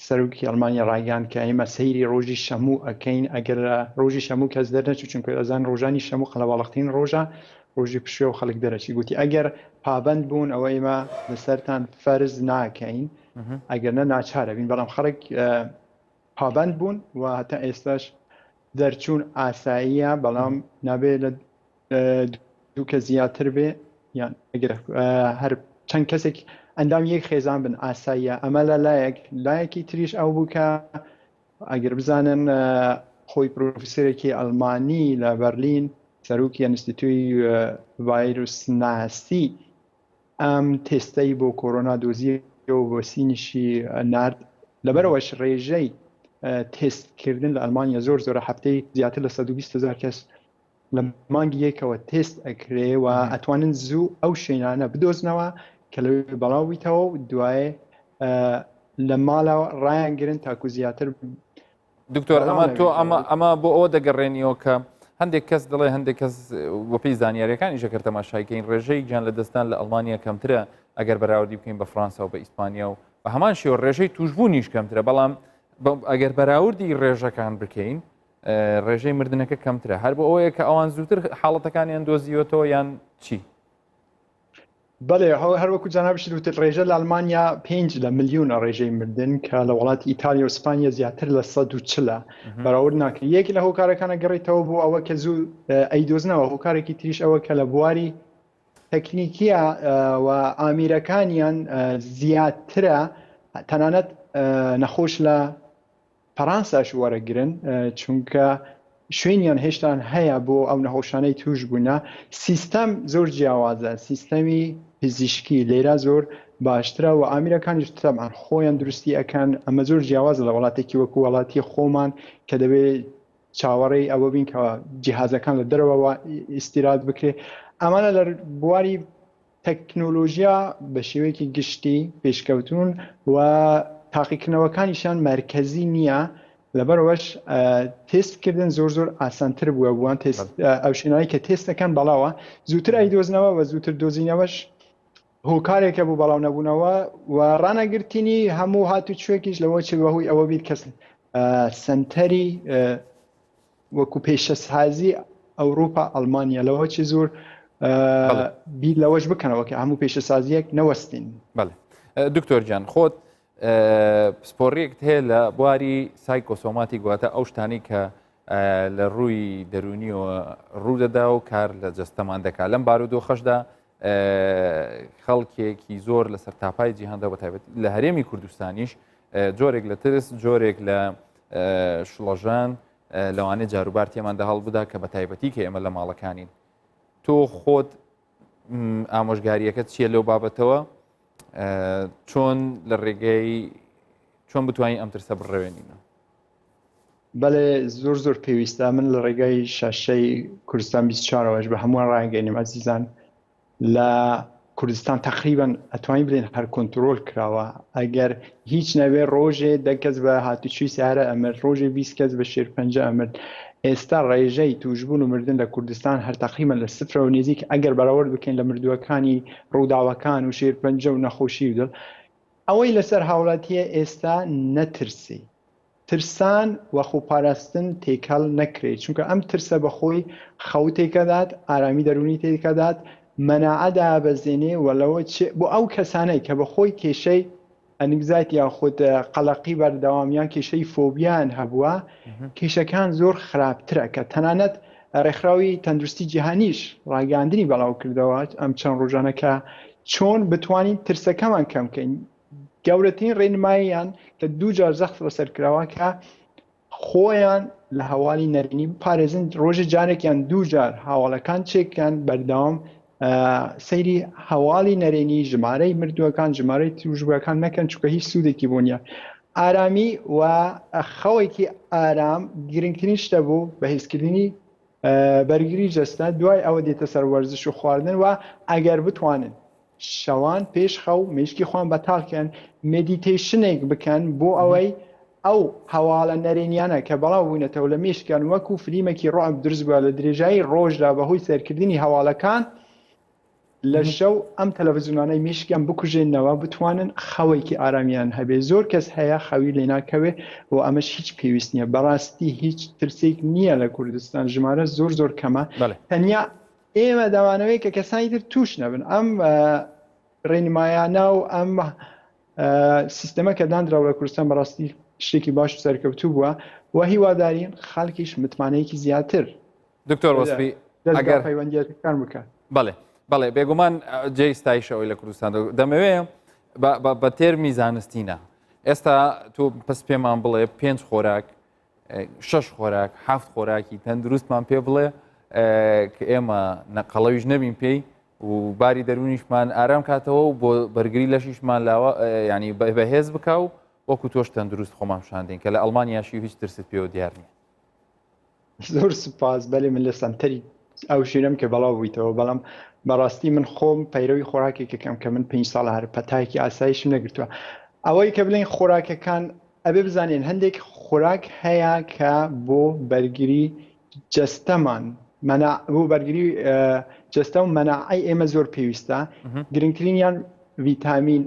سەرۆکی ئەڵمانیا ڕایگەیاند کە ئێمە سەیری ڕۆژی شەموو ئەکەین. ئەگەر ڕۆژی شەموو کەس دەرنەچوو، چونکە ئەزان ڕۆژانی شەموو قەڵەباڵغترین ڕۆژە ڕۆژی پشوێ و خەڵک دەرەچی. گوتی ئەگەر پابەند بوون ئەوە ئێمە لەسەرتان فەرز ناکەین، ئەگەرنە ناچارە بین. بەڵام خەڵک پابەند بوون و هەتا ئێستاش دەرچوون ئاساییە، بەڵام نابێت لە دوو کە زیاتر بێ، یان ئەگەر هەر چەند کەسێک ئەندام یەک خێزان بن ئاساییە. ئەمە لە لایەکی تریش ئەو بوو کە ئەگەر بزانن خۆی پرۆفیسۆرێکی ئەڵمانی لە بەرلین سەرۆکی ئینستیتوی ڤایرۆس ناسی ئەم تێستەی بۆ کۆرۆنا دۆزیە و بۆ سینیشی نارد. لەبەرەوەش ڕێژەی تێستکردن لە ئەلمانیا زۆرە. هەفتەی زیاتر لە 120,000 کەس لە مانگی یەکەوە تێست ئەکرێ و ئەتوانن زوو ئەو شوێنانە بدۆزنەوە کە لەوێ بەڵاویتەوە و دوایێ لە ماڵەوە ڕایانگرن تاکو زیاتر. دکتۆر ئەمە بۆ ئەوە دەگەڕێنیەوە کە هەندێک کەس دەڵێ هەندێک کەس وەپی زانیاریەکانی ژەکەر تەماشایکەین ڕێژەی گیان لە دەستان لە ئەڵمانیا کەمترە ئەگەر بەراوردی بکەین بە فڕانسا و بە ئیسپانیا و بە هەمان شێوە ڕێژەی توشبوونیش کەمترە. بەڵام ئەگەر بەراوردی ڕێژەکان بکەین ڕێژەی مردنەکە کەمترە. هەر بۆ ئەوەیە کە ئەوان زووتر حاڵەتەکانیان دۆزیوەتەوە یان چی؟ بەڵێ هەروەکو جانابشت وتر ڕێژە لە ئەلمانیا 5 لە ملیۆنە ڕێژەی مردن کە لە وڵاتی ئیتالیا و ئیسپانیا زیاتر لە 140 بەراورد ناکرێت. یەکی لە هۆکارەکانە گەڕێتەوە بۆ ئەوە کە زوو ئەیدۆزنەوە. هۆکارێکی تریش ئەوە کە لە بواری تەکنیکیە و ئامیرەکانیان زیاترە، تەنانەت نەخۆش لە فەڕەنساش وەرەگرن، چونکە شوێنیان هێشتان هەیە بۆ ئەو نەخۆشانەی توش بوونە. سیستەم زۆر جیاوازە، سیستەمی پزیشکی لێرە زۆر باشترە و ئامیرەکانیش تەبعاً خۆیان دروستی ئەکەن. ئەمە زۆر جیاوازە لە وڵاتێکی وەکو وڵاتی خۆمان کە دەبێت چاوەڕێی ئەوە بین کە جیهازەکان لە دەرەوە ئیستیراد بکرێ. ئەمانە لە بواری تەکنۆلۆژیا بە شێوەیەکی گشتی پێشکەوتون و تاقیکردنەوەکانیشان مرکزی نییە. لەبەرەوەش تێستکردن زۆر ئاسانتر بووە بووان. ئەو شوێنانەی کە تێستەکان بەڵاوە زووتر ئەیدۆزنەوە و زووتر دۆزینەوەش هۆکارێکە بۆ بەڵاو نەبوونەوە و ڕانەگرتنی هەموو هاتوچوێکیش لەوە چ بەهۆی ئەوە بیر کەس سنتەری وەکو پێشەسازی ئەوروپا ئەڵمانیا لەوە چ زۆر بیر لەوەش بکەنەوە کە هەموو پێشەسازیەک نەوەستین. بەڵێ دکتۆر جان خۆت سپۆڕێکت هەیە لە بواری سایکۆسۆماتی گواتە ئەو شتانی کە لە ڕووی دەرونیەوە ڕوودەدا و کار لە جەستەمان دەکات. لەم بارودۆخەشدا خەڵکێکی زۆر لە سەرتاپای جیهاندا بەتایبەت لە هەرێمی کوردستانیش جۆرێک لە ترس جۆرێک لە شڵەژان لەوانەیە جاروبار تێماندا هەڵبدا کە بەتایبەتی کە ئێمە لە ماڵەکانین. تۆ خۆت ئامۆژگاریەکەت چییە لەو بابەتەوە؟ چۆن لە ڕێگەی چۆن بتوانین ئەم ترسە بڕەوێنینە؟ بەڵێ زۆر پێویستە. من لە ڕێگای شاشەی کوردستان 24ەوەش بە هەمووان ڕاگەینم ئەزیزان. لە کوردستان تقریبا ئەتوانین بڵێن هەر کۆنتترۆل کراوە. ئەگەر هیچ نەوێ ڕۆژێ 10 کەس بە هاتوچووی سیارە ئەمرد، ڕۆژێ 20 کەس بە شێرپەنجە ئەمرد. ئێستا ڕێژەی توشبوون و مردن لە کوردستان هەر تقریبا لە 0 و نزیک ئەگەر بەراورد بکەین لە مردووەکانی ڕووداوەکان و شێرپەنجە و نەخۆشی و دڵ. ئەوەی لەسەر هاوڵاتیە ئێستا نەترسی. ترسان و خۆپاراستن تێکەڵ نەکرێت، چونکە ئەم ترسە بەخۆی خەوتێکەدات، ئارامی دەرونی تێکەدات، مەناعەدا بەزێنێ وەلەوە بۆ ئەو کەسانەی کە بەخۆی کێشەی ئەنگزایت یاخود قەلەقی بەردەوامیان کێشەی فۆبیان هەبووە، کێشەکان زۆر خراپترە کە تەنانەت ڕێکخراوی تەندروستی جیهانیش ڕاگەاندنی بەڵاو کردەوە ئەم چەند ڕۆژانەکە چۆن بتوانین ترسەکەمان کەم بکەین. گەورەترین ڕێنماییان کە 2 جار زەخت بەسەرکراوە کە خۆیان لە هەواڵی نەرێنی بپارێزن، ڕۆژە جارێکیان 2 جار هاوڵەکان چێکیان بەردەوام سەیری هەواڵی نەرێنی، ژمارەی مردووەکان، ژمارەی توشبووەکان نەکەن، چونکە هیچ سوودێکی بۆ نییە. ئارامی و خەوێکی ئارام گرنگترین شتە بوو بەهێزکردنی بەرگری جەستە. دوای ئەوە دێتە سەر وەرزش و خواردن و ئەگەر بتوانن شەوان پێش خەو مێشکی خۆیان بەتاڵکەن، مێدیتیشنێک بکەن بۆ ئەوەی ئەو هەواڵە نەرێنیانە کە بەڵاو بوونەتەوە لە مێشکیان وەکو فلیمێکی ڕۆعب دروست بووە لە درێژایی ڕۆژدا بەهۆی سەرکردنی هەواڵەکان لە شەو ئەم تەلەڤیزیۆنانەی میشکیان بکوژێنەوە بتوانن خەوێکی ئارامیان هەبێ زۆر کەس هەیە خەوی لێ ناکەوێ و ئەمەش هیچ پێویست نییە بەڕاستی هیچ ترسێک نییە لە کوردستان ژمارە زۆر کەمە تەنیا ئێمە داوانەوەی کە کەسانی تر توش نەبن ئەم ڕێنمایانە و ئەم سیستەمە کە دانراوە لە کوردستان بەڕاستی شتێکی باش و سەرکەوتوو بووە و هیوادارین خەڵکیش متمانەیەکی زیاتر دکتۆر وەسفی ئەگەر پەیوەندیەکان بکات بەڵێ بێگومان جێی ستایشەوەی لە کوردستان دەمەوێت بە تێرمی زانستینە ئێستا تۆ پس پێمان بڵێ 5 خۆراک 6 خۆراک 7 خۆراکی تەندروستمان پێ بڵێ کە ئێمە نەقەڵەویش نەبین پێی و باری دەرونیشمان ئارام کاتەوە و بۆ بەرگری لەشیشمان لاوە ینی بەهێز بکە و وەکو تۆش تەندروست خۆمان شاندین کە لە ئەڵمانیاشی هیچ ترست پێوە دیار نییە. زۆر سوپاس بەێ من لە سنتەری ئەو شیرم کە بەڵاو بوویتەوە بەڵام بەڕاستی من خۆم پەیرەوی خۆراکێکەکەم کە من 5 ساڵ هەر پەتایکی ئاسایشم نەگرتووە ئەوەی کە بڵێن خۆراکەکان ئەبێ بزانین هەندێک خۆراک هەیە کە بۆ بەرگری جەستەمان بۆ بەرگری جەستە و مەناعی ئێمە زۆر پێویستە گرنگترینیان ڤیتامین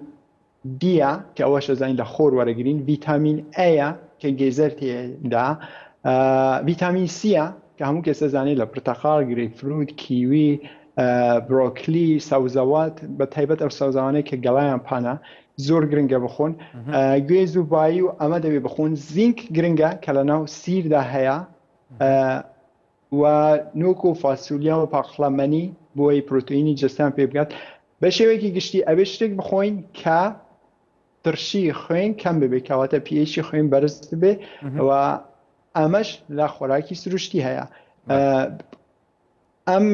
دیە کە ئەوە شەزانین لە خۆر وەرەگرین ڤیتامین ئەیە کە گێزەر تێدا ڤیتامین سیە کە هەموو کەس دەزانێت لە پرتەقال گرێپفروت کیوی برۆکلی سەوزەوات بە تایبەت ئەو سەوزەوانەی کە گەڵایان پانە زۆر گرنگە بخۆن گوێز و بایی و ئەمە دەبێت بخۆن زینک گرنگە کە لە ناو سیردا هەیە و نوک و فاسوولیا و پاقلەمەنی بۆی پرۆتئینی جەستان پێ بگات بە شێوەیەکی گشتی ئەبێ شتێک بخۆین کە ترشی خوێن کەم ببێ کەواتە پێشی خوێن بەرز بێ و ئەمەش لە خۆراکی سروشتی هەیە ئەم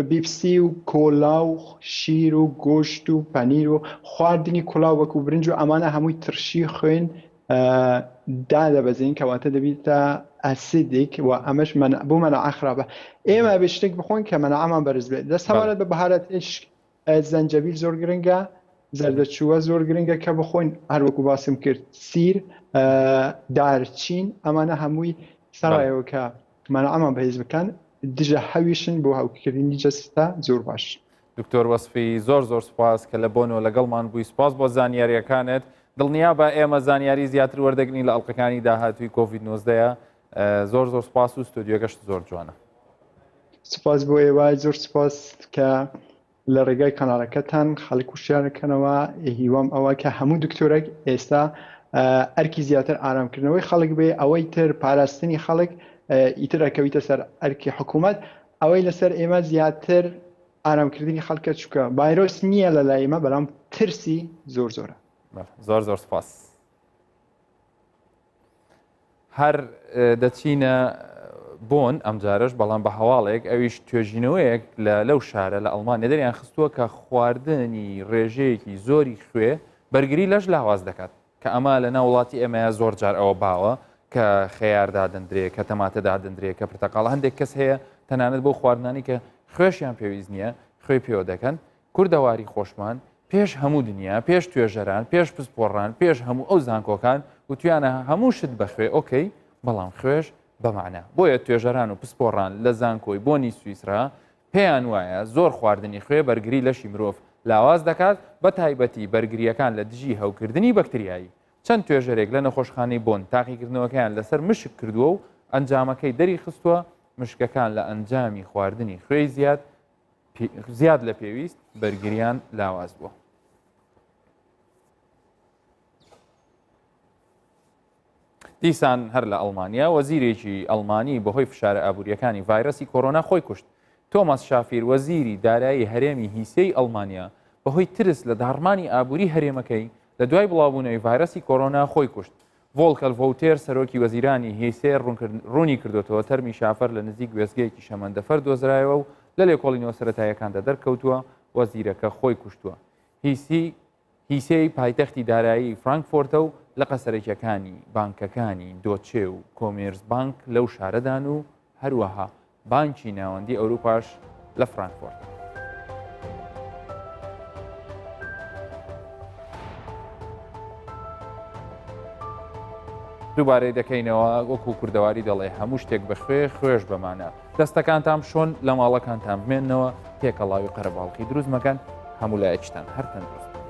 بیپسی و کۆلا و شیر و گۆشت و پەنیر و خواردنی کوڵاو وەکو برنج و ئەمانە هەمووی ترشی خوێن دادەبەزین کەواتە دەبێتە ئەسیدێک و ئەمەش بۆ مەناعە خراپە ئێمە بێ شتێک بخۆین کە مەناعەمان بەرز بێت دەسەوارەت بە بەهارەت زەنجەبیل زۆر گرنگە زەردەچووە زۆر گرنگە کە بخۆین هەروەکو باسم کرد سیر دارچین ئەمانە هەمووی سەرایەوە کە مەناعەمان بەهێز بکەن دژە هەویشن بۆ هەوکردنی جەستە زۆر باش. دکتۆر وەسفی زۆر سوپاس کە لە بۆنەوە لەگەڵمان بووی سپاس بۆ زانیاریەکانت دڵنیا بە ئێمە زانیاری زیاتر وەردەگرنی لە ئەڵلقەکانی داهاتووی کۆڤید-19 زۆر سوپاس و ستۆدیۆگەشت زۆر جوانە. سپاس بۆ ئێوە زۆر سپاس کە لە ڕێگای کەناڵەکەتان خەڵک و شارەکەنەوە هیوام ئەوە کە هەموو دکتۆرێک ئێستا ئەرکی زیاتر ئارامکردنەوەی خەڵک بێ ئەوەی تر پاراستنی خەڵک ئیتر ئەکەویتە سەر ئەرکی حکوومەت ئەوەی لەسەر ئێمە زیاتر ئارامکردنی خەڵکە چووکە ڤایرۆس نییە لە لای ئێمە بەڵام ترسی زۆرە. زۆر سپاس. هەر دەچینە بۆن ئەم جارش بەڵام بە هەواڵێک ئەویش توێژینەوەیەک لەو شارە لە ئەڵمانیا دەریان خستووە کە خواردنی ڕێژەیەکی زۆری خوێ بەرگری لەش لاواز دەکات کە ئەمە لە ناو وڵاتی ئێمەیە زۆر جار ئەوە باوە کە خەیاردا دەندرێ کە تەماتەدا دەندرێ کە پرتەقاڵ هەندێک کەس هەیە تەنانەت بۆ خواردنانی کە خوێشیان پێویست نییە خوێ پێوە دەکەن کوردەواری خۆشمان پێش هەموو دنیا پێش توێژەران پێش پسپۆڕان پێش هەموو ئەو زانکۆکان وتویانە هەموو شت بەخوێ ئۆکەی بەڵام خوێش بەمانە بۆیە توێژەران و پسپۆڕان لە زانکۆی بۆنی سوئیسرا پێیان وایە زۆر خواردنی خوێ بەرگری لەشی مرۆڤ لاواز دەکات بە تایبەتی بەرگریەکان لە دژی هەوکردنی بەکتریایی چەند توێژەرێک لە نەخۆشخانەی بۆن تاقیکردنەوەکەیان لەسەر مشک کردووە و ئەنجامەکەی دەری خستووە مشکەکان لە ئەنجامی خواردنی خوێی زیاد لە پێویست بەرگریان لاواز بووە. دیسان هەر لە ئەڵمانیا وەزیرێکی ئەڵمانی بەهۆی فشارە ئابوووریەکانی ڤایرۆسی کۆرۆنا خۆی کوشت. تۆماس شافیر وەزیری دارایی هەرێمی هیسەی ئەڵمانیا بەهۆی ترس لە داڕمانی ئابووری هەرێمەکەی لە دوای بڵاوبوونەوەی ڤایرۆسی کۆرۆنا خۆی کوشت. ڤۆڵکەل ڤۆوتێر سەرۆکی وەزیرانی هیسێ ڕوونی کردوێتەوە تەرمی شافەر لە نزیک وێستگەیەکی شەمەندەفەر دۆزرایەوە و لە لێکۆڵینەوە سەرەتاییەکاندا دەرکەوتووە وەزیرەکە خۆی کوشتووە. هیسەی پایتەختی دارایی فرانکفۆرتە و لە قەسەرەکیەکانی بانکەکانی دۆچێ و کۆمێرس بانک لەو شارەدان و هەروەها بانکی ناوەندی ئەوروپاش لە فرانکفۆرت. دووبارەی دەکەینەوە وەکو کوردەواری دەڵێ هەموو شتێک بەخوێ خوێش بەمانە دەستەکانتان شۆن لە ماڵەکانتان بمێنەوە تێکەڵاوی قەرەباڵقی دروست مەکەن هەموو لایەکتان هەر تەندروست.